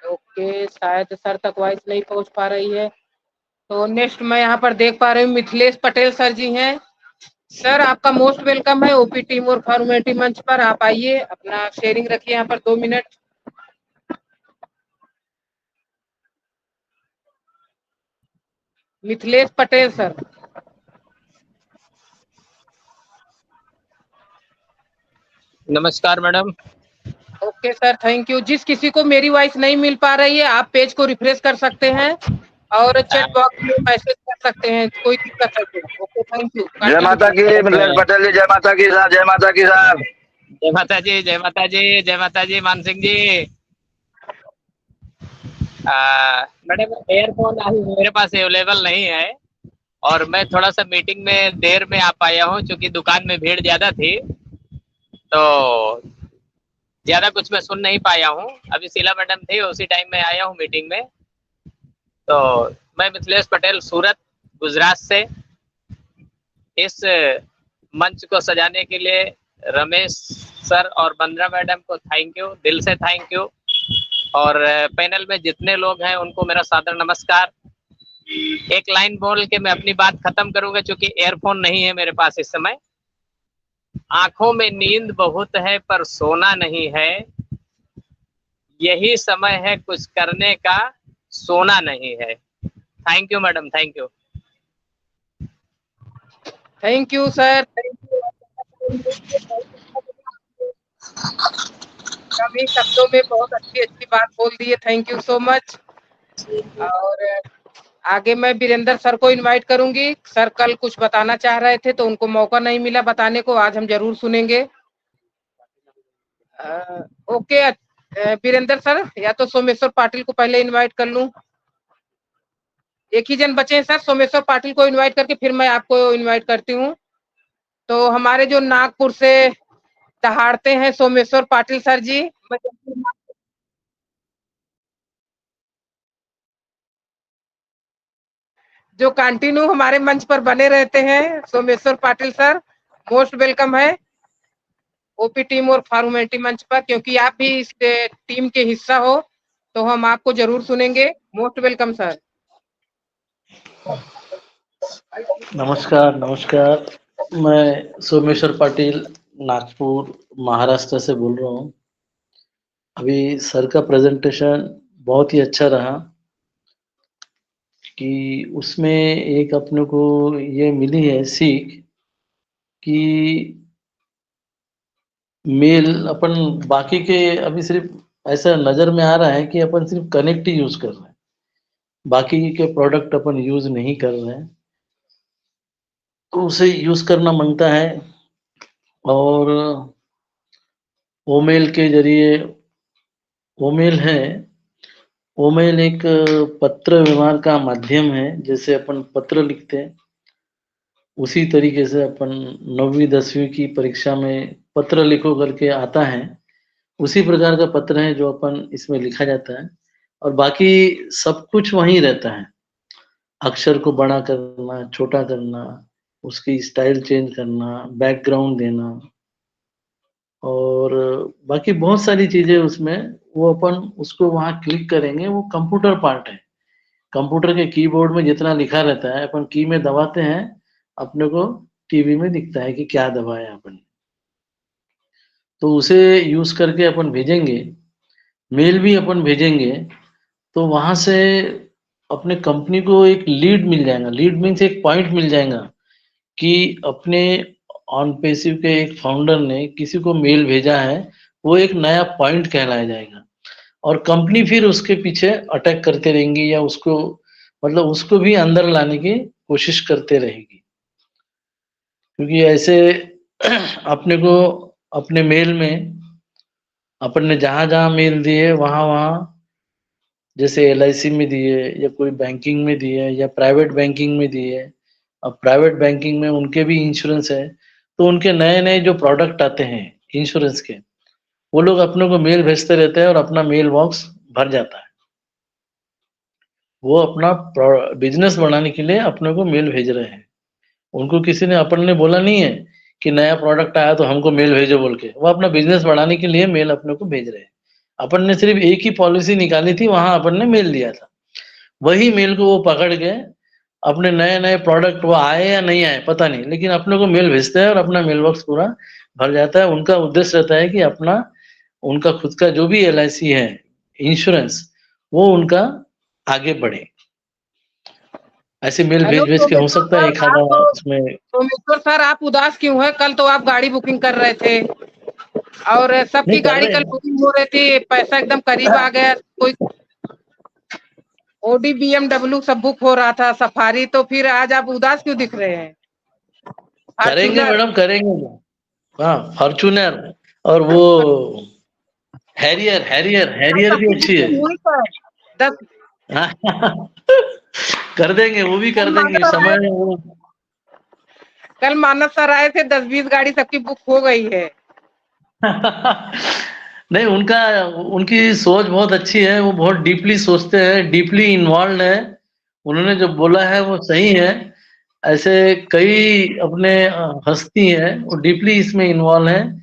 ओके, शायद सर तक वॉइस नहीं पहुंच पा रही है। तो नेक्स्ट मैं यहाँ पर देख पा रही हूँ मिथिलेश पटेल सर जी हैं। सर आपका मोस्ट वेलकम है ओपी टीम और फॉर्मेलिटी मंच पर। आप आइए, अपना शेयरिंग रखिए यहाँ पर 2 मिनट। मिथिलेश पटेल सर। नमस्कार madam. Okay sir, thank you. जिस किसी को मेरी वॉइस नहीं मिल पा रही है, आप पेज को रिफ्रेश कर सकते हैं और चैट बॉक्स में मैसेज कर सकते हैं, कोई दिक्कत है तो। Okay, thank you. जय माता की मिथिलेश पटेल जी, जय माता की साहब, जय माता की साहब। जय माता जी, जय माता जी, जय माता जी। मान सिंह जी, मैडम एयरफोन मेरे पास अवेलेबल नहीं है और मैं थोड़ा सा मीटिंग में देर में आ पाया हूँ क्योंकि दुकान में भीड़ ज्यादा थी, तो ज्यादा कुछ मैं सुन नहीं पाया हूँ। अभी शीला मैडम थी, उसी टाइम में आया हूँ मीटिंग में। तो मैं मिथिलेश पटेल सूरत गुजरात से। इस मंच को सजाने के लिए रमेश सर और वंदना मैडम को थैंक यू, दिल से थैंक यू। और पैनल में जितने लोग हैं उनको मेरा सादर नमस्कार। एक लाइन बोल के मैं अपनी बात खत्म करूंगा क्योंकि एयरफोन नहीं है मेरे पास इस समय। आंखों में नींद बहुत है पर सोना नहीं है, यही समय है कुछ करने का, सोना नहीं है। Thank you madam, thank you. Thank you sir, कम ही शब्दों में बहुत अच्छी बात बोल दी है। Thank you so much. और आगे मैं वीरेंद्र सर को इनवाइट करूंगी। सर कल कुछ बताना चाह रहे थे तो उनको मौका नहीं मिला बताने को, आज हम जरूर सुनेंगे। ओके वीरेंद्र सर, या तो सोमेश्वर पाटिल को पहले इनवाइट कर लूं। एक ही जन बचे हैं सर, सोमेश्वर पाटिल को इनवाइट करके फिर मैं आपको इनवाइट करती हूँ। तो हमारे जो नागपुर से दहाड़ते हैं सोमेश्वर पाटिल सर जी, जो कंटिन्यू हमारे मंच पर बने रहते हैं, Someshwar Patil sir most welcome है ओपी टीम और फॉर्मेलिटी मंच पर। क्योंकि आप भी इस टीम के हिस्सा हो तो हम आपको जरूर सुनेंगे। Most welcome sir. नमस्कार नमस्कार, मैं सोमेश्वर पाटिल नागपुर महाराष्ट्र से बोल रहा हूँ। अभी सर का प्रेजेंटेशन बहुत ही अच्छा रहा। कि उसमें एक अपने को ये मिली है सीख कि मेल अपन बाकी के अभी सिर्फ ऐसा नजर में आ रहा है कि अपन सिर्फ कनेक्ट ही यूज कर रहे हैं, बाकी के प्रोडक्ट अपन यूज नहीं कर रहे हैं, तो उसे यूज करना मांगता है। और ओमेल के जरिए ओमेल है, ओमेल एक पत्र व्यवहार का माध्यम है, जैसे अपन पत्र लिखते हैं उसी तरीके से अपन 9वीं 10वीं की परीक्षा में पत्र लिखो करके आता है, उसी प्रकार का पत्र है जो अपन इसमें लिखा जाता है। और बाकी सब कुछ वहीं रहता है, अक्षर को बड़ा करना, छोटा करना, उसकी स्टाइल चेंज करना, बैकग्राउंड देना और बाकी बहुत सारी चीजें उसमें, वो अपन उसको वहां क्लिक करेंगे, वो कंप्यूटर पार्ट है। कंप्यूटर के कीबोर्ड में जितना लिखा रहता है अपन की में दबाते हैं, अपने को टीवी में दिखता है कि क्या दबाया अपन, तो उसे यूज करके अपन भेजेंगे, मेल भी अपन भेजेंगे, तो वहां से अपने कंपनी को एक लीड मिल जाएगा। लीड मीन्स एक पॉइंट मिल जाएगा कि अपने ऑन पैसिव के एक फाउंडर ने किसी को मेल भेजा है, वो एक नया पॉइंट कहलाया जाएगा और कंपनी फिर उसके पीछे अटैक करते रहेंगी या उसको मतलब उसको भी अंदर लाने की कोशिश करते रहेगी। क्योंकि ऐसे अपने को अपने मेल में अपन ने जहां जहां मेल दिए वहां वहां, जैसे LIC में दिए या कोई बैंकिंग में दिए या प्राइवेट बैंकिंग में दिए, अब प्राइवेट बैंकिंग में उनके भी इंश्योरेंस है, तो उनके नए नए जो प्रोडक्ट आते हैं इंश्योरेंस के, वो लोग अपने को मेल भेजते रहते हैं और अपना मेल बॉक्स भर जाता है। वो अपना बिजनेस बढ़ाने के लिए अपने को मेल भेज रहे हैं, उनको किसी ने अपन ने बोला नहीं है कि नया प्रोडक्ट आया तो हमको मेल भेजो बोल के, वो अपना बिजनेस बढ़ाने के लिए मेल अपने को भेज रहे हैं। अपन ने सिर्फ एक ही पॉलिसी निकाली थी, वहां अपन ने मेल दिया था, वही मेल को वो पकड़ के अपने नए नए प्रोडक्ट, वो आए या नहीं आए पता नहीं, लेकिन अपने को मेल भेजते हैं और अपना मेल बॉक्स पूरा भर जाता है। उनका उद्देश्य रहता है कि अपना उनका खुद का जो भी LIC है इंश्योरेंस, वो उनका आगे बढ़े। ऐसे मेल हेलो भेज भेज के हो सकता है एक आधा उसमें। सोमेश्वर सर, आप उदास क्यों है? कल तो आप गाड़ी बुकिंग कर रहे थे और सबकी नहीं कर गाड़ी रहे कल हैं। बुकिंग हो रही थी, पैसा एकदम करीब आ गया, कोई Audi BMW सब बुक हो रहा था, सफारी, तो फिर आज आप उदास क्यों दिख रहे हैं? करेंगे फॉर्च्यूनर, मैडम करेंगे, हाँ फॉर्चूनर और वो हैरियर हैरियर हैरियर भी अच्छी है। हुई है 10 कर देंगे, वो भी कर देंगे समय वो। कल मानव सर आए थे, 10-20 गाड़ी सबकी बुक हो गई है। नहीं, उनका उनकी सोच बहुत अच्छी है, वो बहुत डीपली सोचते हैं, डीपली इन्वॉल्व है, उन्होंने जो बोला है वो सही है। ऐसे कई अपने हस्ती हैं वो डीपली इसमें इन्वॉल्व है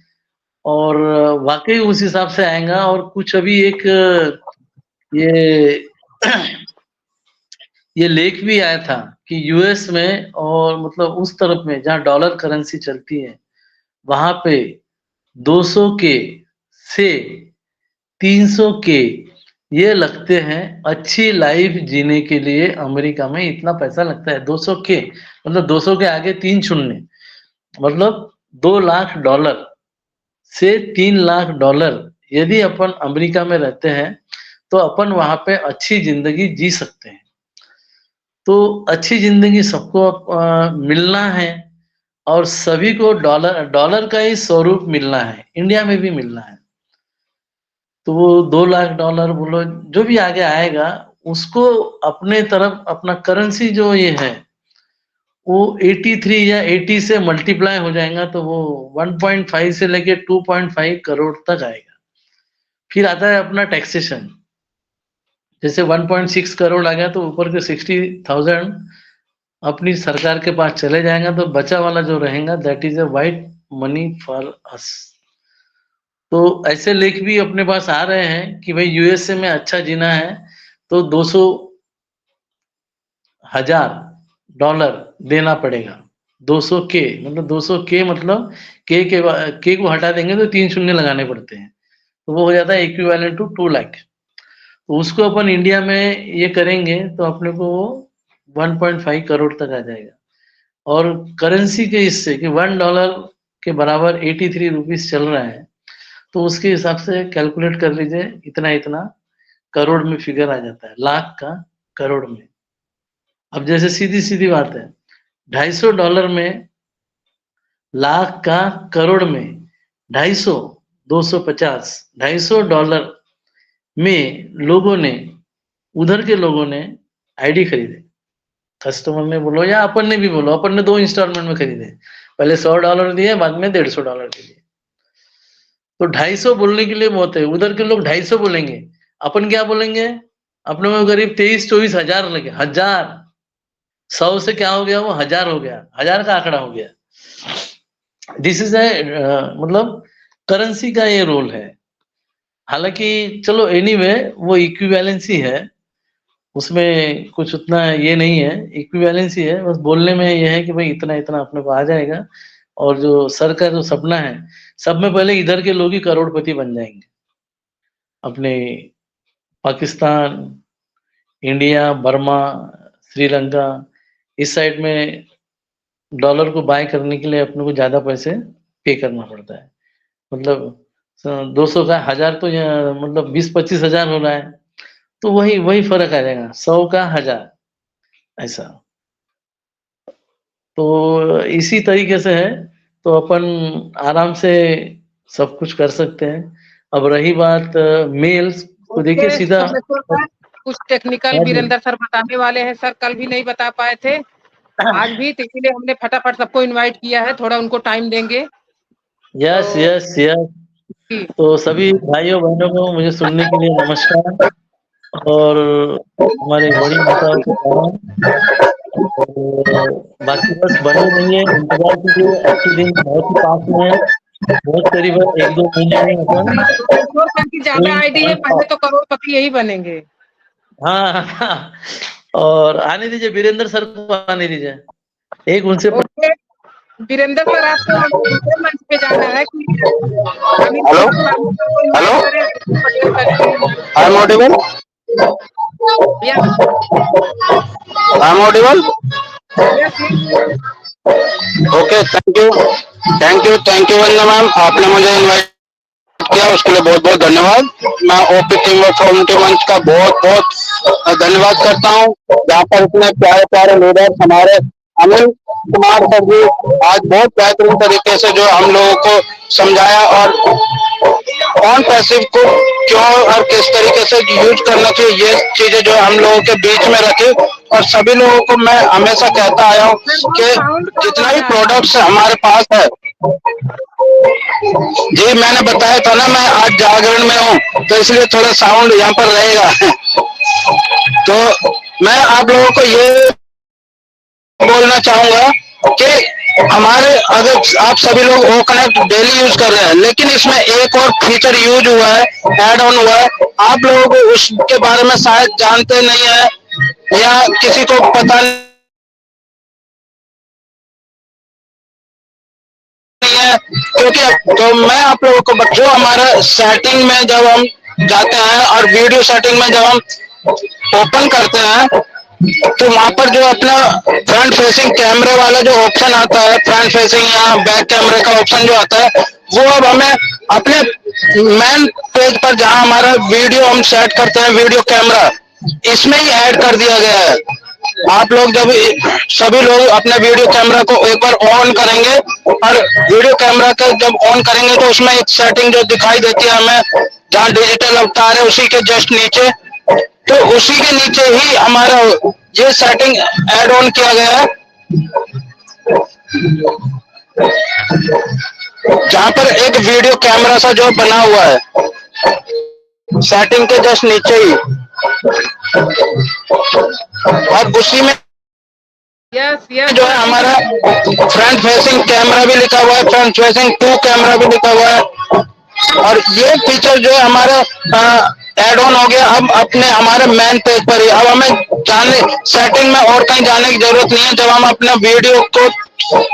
और वाकई उस हिसाब से आएगा। और कुछ अभी एक ये लेख भी आया था कि US में और मतलब उस तरफ में जहाँ डॉलर करेंसी चलती है, वहां पे 200 के से 300 के ये लगते हैं अच्छी लाइफ जीने के लिए। अमेरिका में इतना पैसा लगता है 200 के, मतलब 200 के आगे 3 शून्य, मतलब $2 लाख से $3 लाख यदि अपन अमेरिका में रहते हैं तो अपन वहां पे अच्छी जिंदगी जी सकते हैं। तो अच्छी जिंदगी सबको मिलना है और सभी को डॉलर का ही स्वरूप मिलना है, इंडिया में भी मिलना है। तो वो $2 लाख बोलो जो भी आगे आएगा, उसको अपने तरफ अपना करेंसी जो ये है वो 83 या 80 से मल्टीप्लाई हो जाएगा, तो वो 1.5 से लेके 2.5 करोड़ तक आएगा। फिर आता है अपना टैक्सेशन, जैसे 1.6 करोड़ आ गया तो ऊपर के 60,000 अपनी सरकार के पास चले जाएगा, तो बचा वाला जो रहेगा that is a white money for us. तो ऐसे लेख भी अपने पास आ रहे हैं कि भाई USA में अच्छा जीना है तो $200,000 देना पड़ेगा। 200 के मतलब 200 के मतलब के को हटा देंगे तो 3 शून्य लगाने पड़ते हैं, तो वो हो जाता है इक्विवेलेंट टू 2 लाख। तो उसको अपन इंडिया में ये करेंगे तो अपने को 1.5 करोड़ तक आ जाएगा। और करेंसी के हिस्से कि $1 के बराबर 83 रुपीस चल रहा है, तो उसके हिसाब से कैलकुलेट कर लीजिए, इतना इतना करोड़ में फिगर आ जाता है, लाख का करोड़ में। अब जैसे सीधी सीधी बात है, $250 में लाख का करोड़ में 250, 250, $250 में लोगों ने, उधर के लोगों ने आईडी खरीदे, कस्टमर ने बोलो या अपन ने भी बोलो, अपन ने 2 इंस्टॉलमेंट में खरीदे, पहले $100 दिए, बाद में $150 दिए। तो 250 बोलने के लिए बहुत है, उधर के लोग 250 बोलेंगे, अपन क्या बोलेंगे, अपने में करीब 23-24 हजार लगे, 1000, 100 से क्या हो गया, वो 1000 हो गया, 1000 का आंकड़ा हो गया। दिस इज मतलब करेंसी का ये रोल है। हालांकि चलो एनीवे वो इक्विवेलेंसी है, उसमें कुछ उतना ये नहीं है, इक्विवेलेंसी है, बस बोलने में ये है कि भाई इतना इतना अपने को आ जाएगा। और जो सर का जो सपना है, सब में पहले इधर के लोग ही करोड़पति बन जाएंगे। अपने पाकिस्तान, इंडिया, बर्मा, श्रीलंका, इस साइड में डॉलर को बाय करने के लिए अपने को ज्यादा पैसे पे करना पड़ता है। मतलब 200 का 1000 तो मतलब 20-25 हजार हो रहा है, तो वही फर्क आ जाएगा, 100 का 1000 ऐसा। तो इसी तरीके से है, तो अपन आराम से सब कुछ कर सकते हैं। अब रही बात मेल्स, तो देखिए सीधा कुछ टेक्निकल वीरेंद्र सर बताने वाले हैं, सर कल भी नहीं बता पाए थे, आज भी, तो इसलिए हमने फटाफट सबको इनवाइट किया है, थोड़ा उनको टाइम देंगे। Yes yes yes. तो सभी भाइयों बहनों को मुझे सुनने के लिए नमस्कार, और हमारे बड़ी माताओं को प्रणाम। बाकी बस बने रहिए, इंतजार कीजिए, अच्छे दिन बहुत ही पास में है, बहुत करीब 1-2 महीने में अपन की ज्यादा आईडी है, पहले तो करोड़पति यही बनेंगे। हाँ, और आने दीजिए वीरेंद्र सर को, आने दीजिए, एक उनसे वीरेंद्र सर आपको दूसरे मंच पे जाना है कि hello hello, I am audible, I am audible, okay, thank you Vandana ma'am, आपने मुझे इनवाइट किया, उसके लिए बहुत बहुत धन्यवाद। मैं ओपी टीम वर्क कम्युनिटी मंच का बहुत बहुत धन्यवाद करता हूँ, जहाँ पर इतने प्यारे प्यारे लीडर हमारे अनिल कुमार सर जी आज बहुत बेहतरीन तरीके से जो हम लोगों को समझाया, और ऑन पैसिव को क्यों और किस तरीके से यूज करना चाहिए, ये चीजें जो हम लोगों के बीच में रखी। और सभी लोगों को मैं हमेशा कहता आया हूँ कि जितना भी प्रोडक्ट्स हमारे पास है, जी मैंने बताया था ना, मैं आज जागरण में हूँ, तो इसलिए थोड़ा साउंड यहाँ पर रहेगा। तो मैं आप लोगों को ये बोलना चाहूंगा कि हमारे, अगर आप सभी लोग ओ कनेक्ट डेली यूज कर रहे हैं, लेकिन इसमें एक और फीचर यूज हुआ है, ऐड ऑन हुआ है, आप लोगों को उसके बारे में शायद जानते नहीं है या किसी को पता नहीं है, क्योंकि तो मैं आप लोगों को, जो हमारा सेटिंग में जब हम जाते हैं और वीडियो सेटिंग में जब हम ओपन करते हैं, तो वहां पर जो अपना फ्रंट फेसिंग कैमरे वाला जो ऑप्शन आता है, फ्रंट फेसिंग या बैक कैमरे का ऑप्शन जो आता है, वो अब हमें अपने मेन पेज पर, जहां हमारा वीडियो हम सेट करते हैं, वीडियो कैमरा, इसमें ही ऐड कर दिया गया है। आप लोग जब सभी लोग अपने वीडियो कैमरा को एक बार ऑन करेंगे, और वीडियो कैमरा का जब ऑन करेंगे, तो उसमें एक सेटिंग जो दिखाई देती है हमें, जहाँ डिजिटल अवतार है उसी के जस्ट नीचे, तो उसी के नीचे ही हमारा ये सेटिंग ऐड ऑन किया गया है, जहां पर एक वीडियो कैमरा सा जो बना हुआ है सेटिंग के जस्ट नीचे ही, और उसी में जो है हमारा फ्रंट फेसिंग कैमरा भी लिखा हुआ है, फ्रंट फेसिंग 2 कैमरा भी लिखा हुआ है, और ये फीचर जो है हमारा ऐड ऑन हो गया अब अपने हमारे मेन पेज पर ही। अब हमें सेटिंग में और कहीं जाने की जरूरत नहीं है। जब हम अपना वीडियो को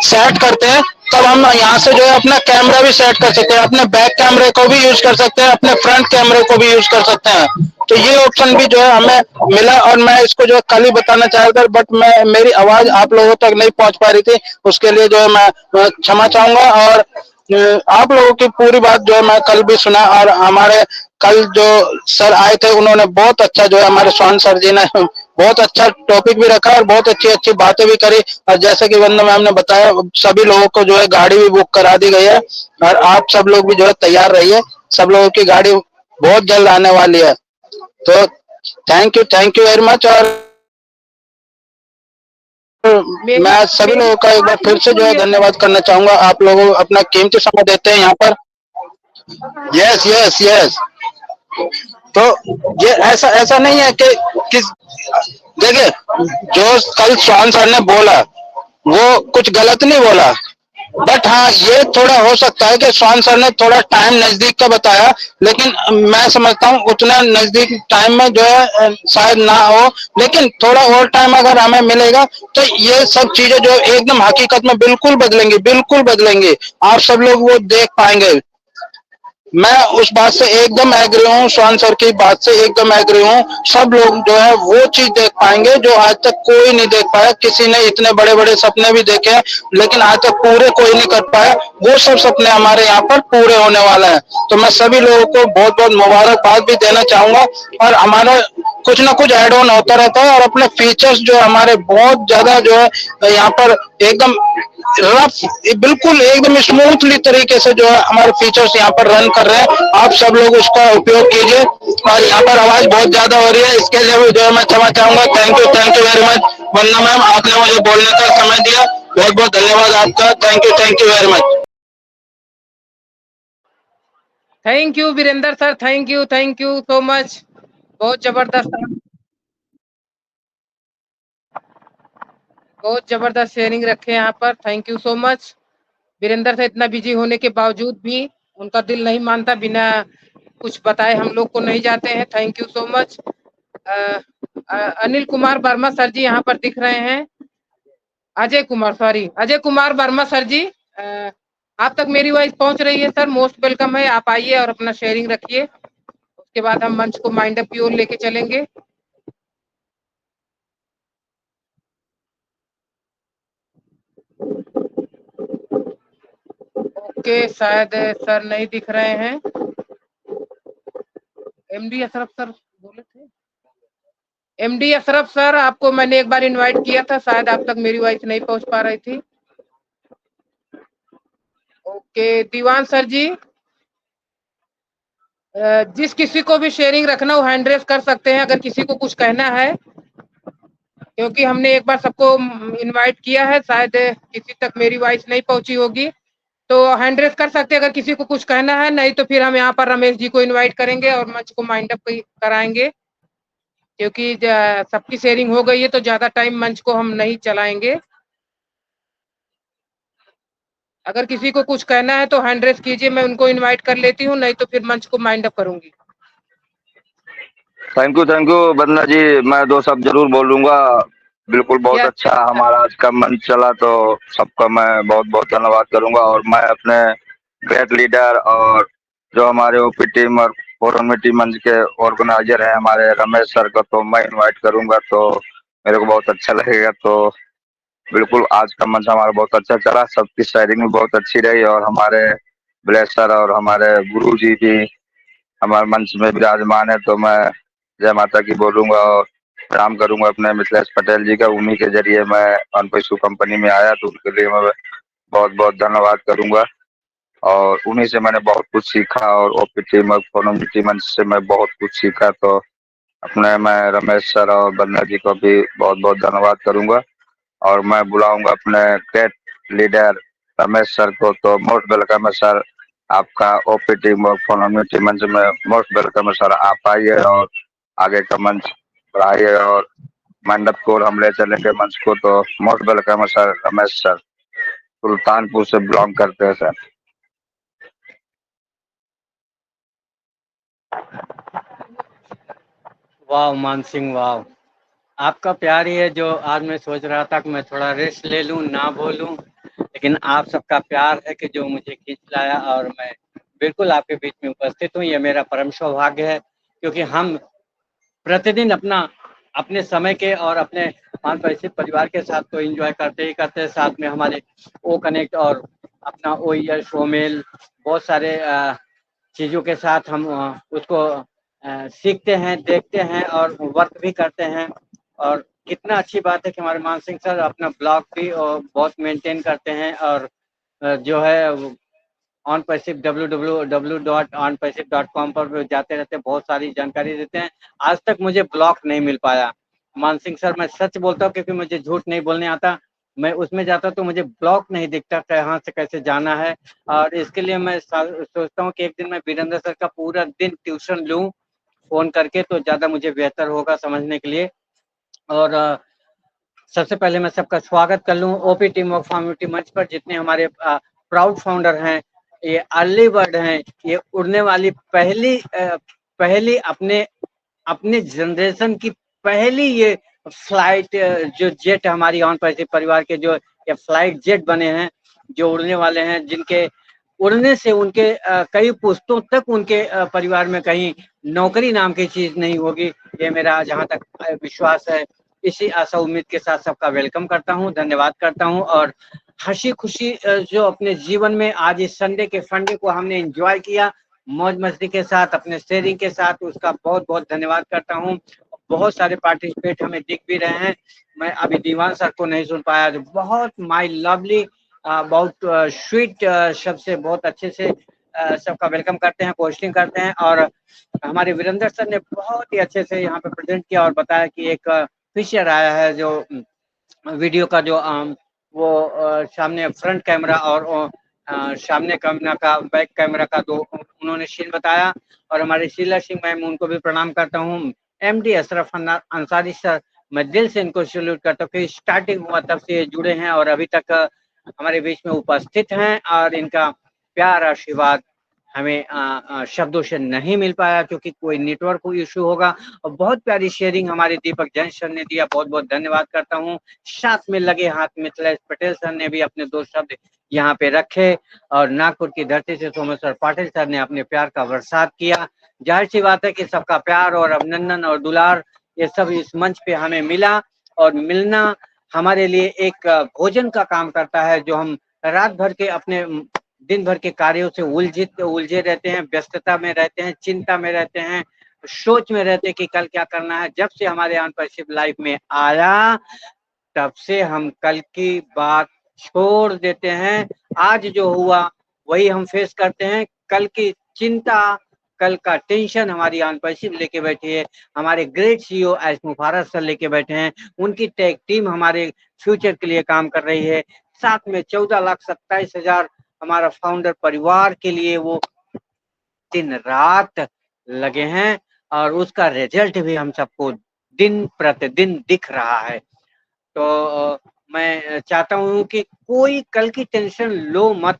सेट करते हैं तब हम यहाँ से जो है अपना कैमरा भी सेट कर सकते हैं, अपने बैक कैमरे को भी यूज कर सकते हैं, अपने फ्रंट कैमरे को भी यूज कर सकते हैं। तो ये ऑप्शन भी जो है हमें मिला और मैं इसको जो है कल ही बताना चाह रहा था, बट मेरी आवाज आप लोगों तक नहीं पहुंच पा रही थी, उसके लिए जो है मैं क्षमा चाहूंगा। और आप लोगों की पूरी बात जो है मैं कल भी सुना, और हमारे कल जो सर आए थे उन्होंने बहुत अच्छा जो है, हमारे स्वान सर जी ने बहुत अच्छा टॉपिक भी रखा और बहुत अच्छी अच्छी बातें भी करी। और जैसे कि वंदना मैम ने बताया, सभी लोगों को जो है गाड़ी भी बुक करा दी गई है, और आप सब लोग भी जो है तैयार रहिए, सब लोगों की गाड़ी बहुत जल्द आने वाली है। तो थैंक यू वेरी मच। और मैं सभी लोगों का एक बार फिर से जो है धन्यवाद करना चाहूंगा। आप लोगों अपना कीमती समय देते हैं यहाँ पर। Yes yes yes. तो ये ऐसा नहीं है कि किस देखिए, जो कल स्वान सर ने बोला वो कुछ गलत नहीं बोला, बट हाँ ये थोड़ा हो सकता है कि स्वान सर ने थोड़ा टाइम नजदीक का बताया, लेकिन मैं समझता हूँ उतना नजदीक टाइम में जो है शायद ना हो, लेकिन थोड़ा और टाइम अगर हमें मिलेगा तो ये सब चीजें जो एकदम हकीकत में बिल्कुल बदलेंगी। आप सब लोग वो देख पाएंगे। मैं उस बात से एकदम एग्री हूँ, स्वान सर की बात से एकदम एग्री हूँ। सब लोग जो है वो चीज देख पाएंगे जो आज तक कोई नहीं देख पाया। किसी ने इतने बड़े बड़े सपने भी देखे लेकिन आज तक पूरे कोई नहीं कर पाया, वो सब सपने हमारे यहाँ पर पूरे होने वाले हैं। तो मैं सभी लोगों को बहुत बहुत मुबारकबाद भी देना चाहूंगा। और हमारा कुछ ना कुछ एड ऑन होता रहता है, और अपने फीचर्स जो हमारे बहुत ज्यादा जो है यहाँ पर एकदम रफ, बिल्कुल एकदम स्मूथली तरीके से जो है हमारे फीचर्स यहाँ पर रन कर रहे हैं। आप सब लोग उसका उपयोग कीजिए। और यहाँ पर आवाज बहुत ज्यादा हो रही है, इसके लिए भी जो है मैं क्षमा चाहूंगा। Thank you very much Vandana ma'am, आपने मुझे बोलने का समय दिया, बहुत बहुत धन्यवाद आपका। Thank you very much. Thank you Virendra sir, thank you so much. बहुत जबरदस्त शेयरिंग रखे यहाँ पर। Thank you so much. Virendra sir इतना बिजी होने के बावजूद भी उनका दिल नहीं मानता, बिना कुछ बताए हम लोग को नहीं जाते हैं। Thank you so much. Anil Kumar Verma sir ji यहाँ पर दिख रहे हैं। अजय कुमार वर्मा सर जी, आप तक मेरी वॉइस पहुंच रही है सर? मोस्ट वेलकम है, आप आइए और अपना शेयरिंग रखिए। उसके बाद हम मंच को माइंड अप की ओर लेके चलेंगे। ओके, शायद सर नहीं दिख रहे हैं। एमडी अशरफ सर बोले थे। एमडी अशरफ सर, आपको मैंने एक बार इनवाइट किया था, शायद आप तक मेरी वॉइस नहीं पहुंच पा रही थी। ओके, दीवान सर जी, जिस किसी को भी शेयरिंग रखना हो हैंड रेस कर सकते हैं अगर किसी को कुछ कहना है, क्योंकि हमने एक बार सबको इनवाइट किया है, शायद किसी तक मेरी वॉइस नहीं पहुंची होगी, तो हैंड रेस कर सकते हैं अगर किसी को कुछ कहना है। नहीं तो फिर हम यहाँ पर रमेश जी को इनवाइट करेंगे और मंच को माइंड अप कराएंगे, क्योंकि सबकी शेयरिंग हो गई है तो ज्यादा टाइम मंच को हम नहीं चलाएंगे। अगर किसी को कुछ कहना है तो हैंड रेस कीजिए, मैं उनको इनवाइट कर लेती हूँ, नहीं तो फिर मंच को माइंड अप करूंगी। थैंक यू वंदना जी, मैं दो शब्द जरूर बोलूंगा। बिल्कुल बहुत अच्छा हमारा आज का मंच चला, तो सबका मैं बहुत बहुत धन्यवाद करूंगा। और मैं अपने ग्रेट लीडर और जो हमारे ओपी टीम और फोरम मीटिंग मंच के ऑर्गेनाइजर हैं हमारे रमेश सर को तो मैं इनवाइट करूंगा, तो मेरे को बहुत अच्छा लगेगा। तो बिल्कुल आज का मंच हमारा बहुत अच्छा चला, सबकी शेयरिंग भी बहुत अच्छी रही, और हमारे ब्लेसर और हमारे गुरु जी भी हमारे मंच में विराजमान है। तो मैं जय माता की बोलूंगा और प्रणाम करूंगा अपने मिथिलेश पटेल जी का। उन्हीं के जरिए मैं अनपैसू कंपनी में आया, तो उनके लिए मैं बहुत बहुत धन्यवाद करूंगा। और उन्हीं से मैंने बहुत कुछ सीखा, और ओपीटी में फोनोमिटी मंच से मैं बहुत कुछ सीखा। तो अपने मैं रमेश सर और वंदना जी को भी बहुत बहुत धन्यवाद करूंगा। और मैं बुलाऊंगा अपने ग्रेट लीडर रमेश सर को, तो मोस्ट वेलकम है सर आपका ओपीटी फोनोमिटी मंच में। मोस्ट वेलकम है सर, आप आइए और आगे का मंच बढ़ाइए और मंडप को हम ले चलेंगे मंच को। तो मोस्ट वेलकम है सर रमेश सर, सुल्तानपुर से बिलोंग करते हैं सर। वाह मान सिंह, वाह, आपका प्यार ही है जो आज मैं सोच रहा था कि मैं थोड़ा रेस्ट ले लूं, ना बोलूं, लेकिन लेकिन आप सबका प्यार है कि जो मुझे खींच लाया और मैं बिल्कुल आपके बीच में उपस्थित हूँ। ये मेरा परम सौभाग्य है, क्योंकि हम प्रतिदिन अपने समय के और अपने ऑन पैसिव परिवार के साथ तो एंजॉय करते ही करते हैं, साथ में हमारे ओ कनेक्ट और अपना OEL शोमेल बहुत सारे चीज़ों के साथ हम उसको सीखते हैं, देखते हैं और वर्क भी करते हैं। और कितना अच्छी बात है कि हमारे मान सिंह सर अपना ब्लॉग भी बहुत मेंटेन करते हैं और जो है ऑन पैसिव www.onpassive.com पर जाते रहते हैं, बहुत सारी जानकारी देते हैं। आज तक मुझे ब्लॉक नहीं मिल पाया। मान सिंह सर, मैं सच बोलता हूँ क्योंकि मुझे झूठ नहीं बोलने आता। मैं उसमें जाता तो मुझे ब्लॉक नहीं दिखता कहाँ से कैसे जाना है, और इसके लिए मैं सोचता हूँ कि एक दिन मैं वीरेंद्र सर का पूरा दिन ट्यूशन लूँ फोन करके, तो ज़्यादा मुझे बेहतर होगा समझने के लिए। और सबसे पहले मैं सबका स्वागत कर लूँ ओपी टीम ऑफ कम्युनिटी मंच पर। जितने हमारे प्राउड फाउंडर हैं, ये अर्ली बर्ड हैं, ये उड़ने वाली पहली अपने जनरेशन की पहली ये फ्लाइट जो जेट हमारी ऑन पैसिव परिवार के जो ये फ्लाइट जेट बने हैं, जो उड़ने वाले हैं, जिनके उड़ने से उनके कई पुश्तों तक उनके परिवार में कहीं नौकरी नाम की चीज नहीं होगी, ये मेरा जहाँ तक विश्वास है। इसी आशा उम्मीद के साथ सबका वेलकम करता हूँ, धन्यवाद करता हूँ। और हंसी खुशी जो अपने जीवन में आज इस संडे के फंडे को हमने एंजॉय किया मौज मस्ती के साथ, अपने शेयरिंग के साथ, उसका बहुत बहुत धन्यवाद करता हूँ। बहुत सारे पार्टिसिपेट हमें दिख भी रहे हैं। मैं अभी दीवान सर को नहीं सुन पाया, जो बहुत माई लवली बहुत स्वीट शब्द से बहुत अच्छे से सबका वेलकम करते हैं, पोस्टिंग करते हैं। और हमारे वीरेंद्र सर ने बहुत ही अच्छे से यहाँ पे प्रेजेंट किया और बताया कि एक फीचर आया है जो वीडियो का, जो वो सामने फ्रंट कैमरा और सामने कैमरा का, बैक कैमरा का दो उन्होंने सीन बताया। और हमारे शीला सिंह मैम, उनको भी प्रणाम करता हूँ। MD अशरफ अंसारी सर, मैं दिल से इनको सैल्यूट करता हूँ कि स्टार्टिंग हुआ तब से जुड़े हैं और अभी तक हमारे बीच में उपस्थित हैं। और इनका प्यार आशीर्वाद हमें शब्दों से नहीं मिल पाया क्योंकि कोई नेटवर्क को इशू होगा। और बहुत प्यारी शेयरिंग हमारे दीपक जैन सर ने दिया, बहुत बहुत धन्यवाद करता हूँ। साथ में लगे हाथ मिथिलेश पटेल सर ने भी अपने 2 शब्द यहाँ पे रखे, और नागपुर की धरती से सोमेश्वर पाटिल सर ने अपने प्यार का बरसात किया। जाहिर सी बात है कि सबका प्यार और अभिनंदन और दुलार ये सब इस मंच पे हमें मिला, और मिलना हमारे लिए एक भोजन का काम करता है, जो हम रात भर के अपने दिन भर के कार्यों से उलझे रहते हैं, व्यस्तता में रहते हैं, चिंता में रहते हैं, सोच में रहते हैं कि कल क्या करना है। जब से हमारे ऑन पैसिव लाइफ में आया, तब से हम कल की बात छोड़ देते हैं। आज जो हुआ वही हम फेस करते हैं। कल की चिंता, कल का टेंशन हमारी ऑन पैसिव लेके बैठी है। हमारे ग्रेट CEO एस मुफारत सर लेके बैठे हैं। उनकी टेक टीम हमारे फ्यूचर के लिए काम कर रही है। साथ में 14,27,000 हमारा फाउंडर परिवार के लिए वो दिन रात लगे हैं, और उसका रिजल्ट भी हम सबको दिन प्रतिदिन दिख रहा है। तो मैं चाहता हूँ कि कोई कल की टेंशन लो मत,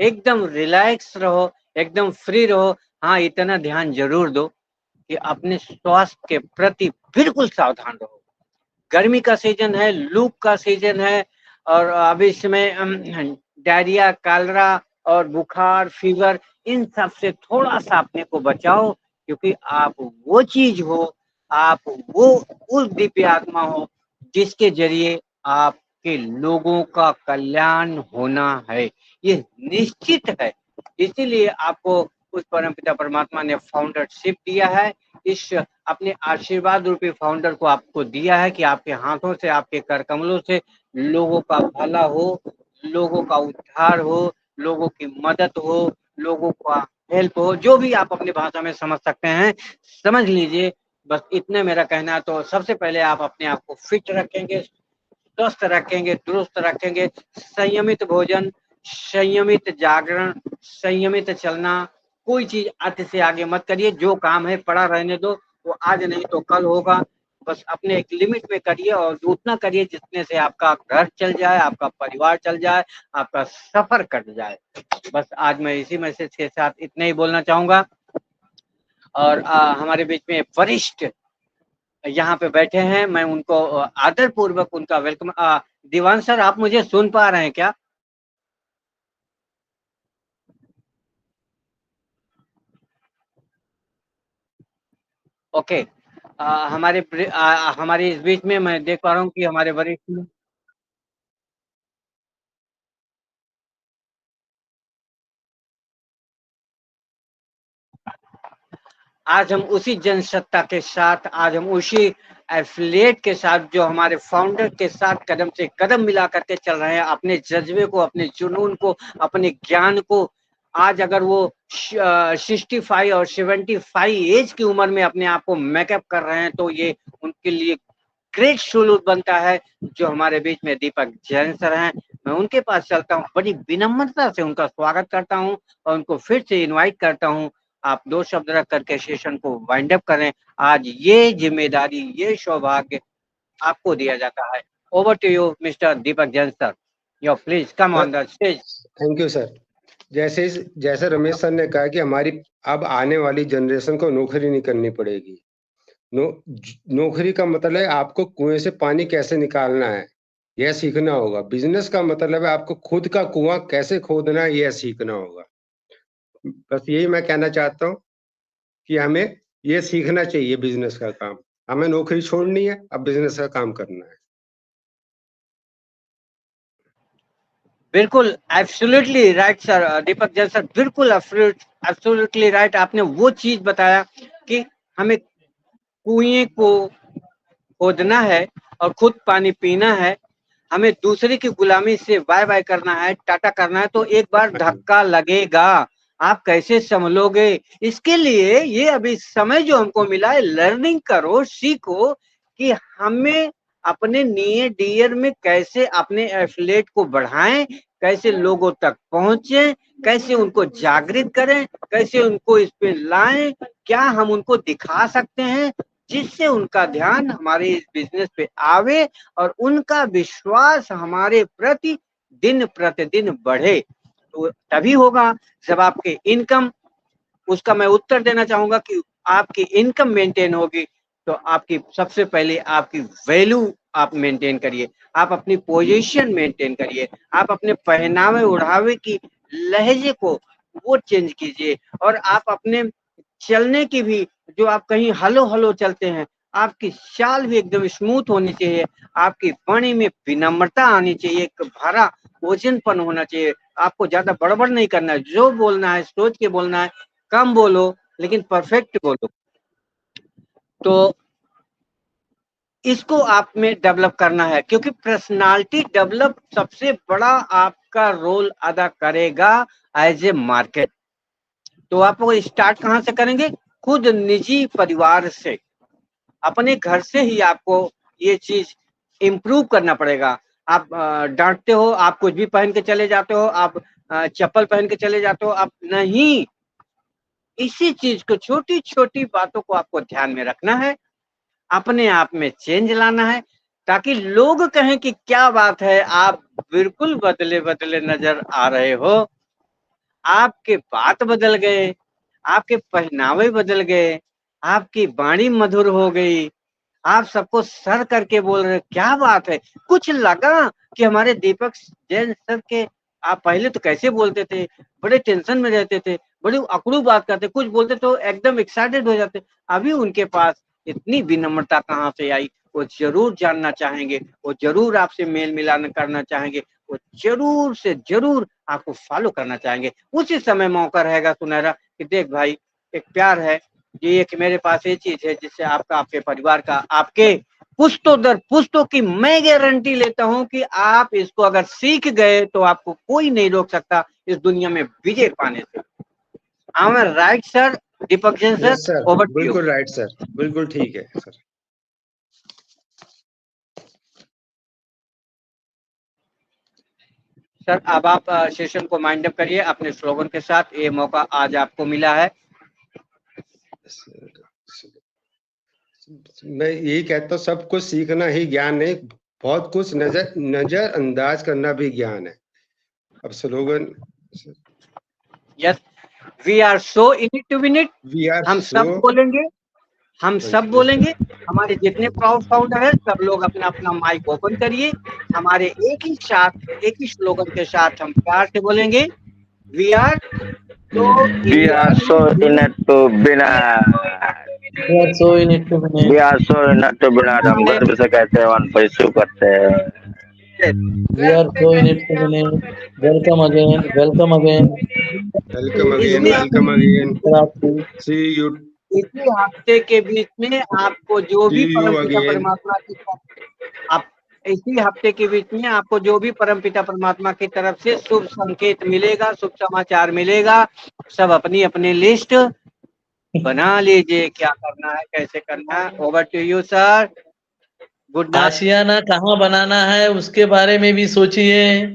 एकदम रिलैक्स रहो, एकदम फ्री रहो। हाँ, इतना ध्यान जरूर दो कि अपने स्वास्थ्य के प्रति बिल्कुल सावधान रहो। गर्मी का सीजन है, लू का सीजन है, और अभी इसमें डायरिया, कालरा और बुखार, फीवर, इन सब से थोड़ा सा अपने को बचाओ, क्योंकि आप वो चीज हो, आप वो उस दिव्य आत्मा हो जिसके जरिए आपके लोगों का कल्याण होना है, ये निश्चित है। इसीलिए आपको उस परमपिता परमात्मा ने फाउंडरशिप दिया है, इस अपने आशीर्वाद रूपी फाउंडर को आपको दिया है कि आपके हाथों से, आपके कर कमलों से लोगों का भला हो, लोगों का उद्धार हो, लोगों की मदद हो, लोगों का हेल्प हो, जो भी आप अपनी भाषा में समझ सकते हैं समझ लीजिए। बस इतने मेरा कहना है। तो सबसे पहले आप अपने आप को फिट रखेंगे, स्वस्थ रखेंगे, दुरुस्त रखेंगे, संयमित भोजन, संयमित जागरण, संयमित चलना, कोई चीज अति से आगे मत करिए। जो काम है पड़ा रहने दो, वो आज नहीं तो कल होगा। बस अपने एक लिमिट में करिए, और उतना करिए जितने से आपका घर चल जाए, आपका परिवार चल जाए, आपका सफर कट जाए। बस आज मैं इसी मैसेज के साथ इतना ही बोलना चाहूंगा। और हमारे बीच में वरिष्ठ यहाँ पे बैठे हैं, मैं उनको आदर पूर्वक उनका वेलकम। दीवान सर, आप मुझे सुन पा रहे हैं क्या? ओके, हमारे इस बीच में मैं देख पा रहा हूँ कि हमारे वरिष्ठ आज हम उसी जनसत्ता के साथ, आज हम उसी एफिलिएट के साथ जो हमारे फाउंडर के साथ कदम से कदम मिला करके चल रहे हैं, अपने जज्बे को, अपने जुनून को, अपने ज्ञान को। आज अगर वो 65 और 75 एज की उम्र में अपने आप को मेकअप कर रहे हैं तो ये उनके लिए ग्रेट सलूट बनता है। जो हमारे बीच में दीपक जैन सर हैं, मैं उनके पास चलता हूँ, बड़ी विनम्रता से उनका स्वागत करता हूँ और उनको फिर से इनवाइट करता हूँ, आप 2 शब्द रख करके सेशन को वाइंड अप करें। आज ये जिम्मेदारी, ये सौभाग्य आपको दिया जाता है। Over to you mister Deepak Jain sir, your please come on the stage. Thank you sir. जैसे रमेश सर ने कहा कि हमारी अब आने वाली जनरेशन को नौकरी नहीं करनी पड़ेगी। नौकरी का मतलब है आपको कुएं से पानी कैसे निकालना है, यह सीखना होगा। बिजनेस का मतलब है आपको खुद का कुआं कैसे खोदना है, यह सीखना होगा। बस यही मैं कहना चाहता हूँ कि हमें ये सीखना चाहिए बिजनेस का काम। हमें नौकरी छोड़नी है, अब बिजनेस का काम करना है। बिल्कुल absolutely right sir, Deepak Jain sir, बिल्कुल एब्सोल्युटली राइट। आपने वो चीज बताया कि हमें कुएं को खोदना है और खुद पानी पीना है, हमें दूसरे की गुलामी से बाय बाय करना है, टाटा करना है, तो एक बार धक्का लगेगा। आप कैसे संभलोगे? इसके लिए ये अभी समय जो हमको मिला है, लर्निंग करो, सीखो कि हमें अपने नियर डियर में कैसे अपने एफिलिएट को बढ़ाएं, कैसे लोगों तक पहुंचे, कैसे उनको जागृत करें, कैसे उनको इस पे लाएं, क्या हम उनको दिखा सकते हैं जिससे उनका ध्यान हमारे इस बिजनेस पे आवे और उनका विश्वास हमारे प्रति दिन प्रतिदिन बढ़े। तो तभी होगा जब आपके इनकम, उसका मैं उत्तर देना चाहूंगा कि आपकी इनकम मेंटेन होगी तो आपकी सबसे पहले आपकी वैल्यू आप मेंटेन करिए, आप अपनी पोजीशन मेंटेन करिए, आप अपने पहनावे ओढ़ावे की लहजे को वो चेंज कीजिए और आप अपने चलने की भी, जो आप कहीं हलो हलो चलते हैं, आपकी चाल भी एकदम स्मूथ होनी चाहिए, आपकी वाणी में विनम्रता आनी चाहिए, एक भरा ओजनपन होना चाहिए। आपको ज्यादा बड़बड़ नहीं करना है, जो बोलना है सोच के बोलना है, कम बोलो लेकिन परफेक्ट बोलो। तो इसको आप में डेवलप करना है, क्योंकि पर्सनालिटी डेवलप सबसे बड़ा आपका रोल अदा करेगा एज ए मार्केट। तो आप स्टार्ट कहाँ से करेंगे? खुद निजी परिवार से, अपने घर से ही आपको ये चीज इम्प्रूव करना पड़ेगा। आप डांटते हो, आप कुछ भी पहन के चले जाते हो, आप चप्पल पहन के चले जाते हो, आप नहीं, इसी चीज को, छोटी छोटी बातों को आपको ध्यान में रखना है, अपने आप में चेंज लाना है, ताकि लोग कहें कि क्या बात है, आप बिल्कुल बदले बदले नजर आ रहे हो, आपके बात बदल गए, आपके पहनावे बदल गए, आपकी वाणी मधुर हो गई, आप सबको सर करके बोल रहे, क्या बात है। कुछ लगा कि हमारे दीपक जैन सर के, आप पहले तो कैसे बोलते थे, बड़े टेंशन में रहते थे, बड़ी अकड़ू बात करते, कुछ बोलते तो एकदम एक्साइटेड हो जाते, अभी उनके पास इतनी विनम्रता कहाँ से आई? वो जरूर जानना चाहेंगे, वो जरूर आपसे मेल मिलान करना चाहेंगे, वो जरूर से जरूर आपको फॉलो करना चाहेंगे। उसी समय मौका रहेगा सुनहरा कि देख भाई, एक प्यार है, ये एक मेरे पास ये चीज है जिससे आपका, आपके परिवार का, आपके पुश्तों दर पुश्तों की मैं गारंटी लेता हूं कि आप इसको अगर सीख गए तो आपको कोई नहीं रोक सकता इस दुनिया में विजय पाने से। am I right sir? Deepak Jain sir, yes sir, over to you. बिल्कुल राइट सर, बिल्कुल ठीक है सर। सर अब आप सेशन को माइंड अप करिए अपने स्लोगन के साथ, ये मौका आज आपको मिला है। मैं यही कहता हूँ, सब कुछ सीखना ही ज्ञान है, बहुत कुछ नजर अंदाज करना भी ज्ञान है। अब slogan, yes, we are so in it to win it, हम सब बोलेंगे, हम सब बोलेंगे, हमारे जितने प्राउड फाउंडर है सब लोग अपना अपना माइक ओपन करिए, हमारे एक ही साथ, एक ही स्लोगन के साथ हम प्यार से बोलेंगे, we are so in it to win. We are so in it to win it. We are so not to be not, हम गर्व से कहते हैं वन पैसू करते हैं। We are so in it to win it. Welcome again. Welcome again. Welcome again. Welcome again. See you. इसी हफ्ते के बीच में आपको जो भी See you परमपिता again. परमात्मा की आप इसी हफ्ते के बीच में आपको जो भी परमपिता परमात्मा की तरफ से शुभ संकेत मिलेगा, शुभ समाचार मिलेगा, सब अपनी अपनी लिस्ट बना लीजिए, क्या करना है, कैसे करना है। Over to you sir. Good night. आशियाना कहाँ बनाना है उसके बारे में भी सोचिए।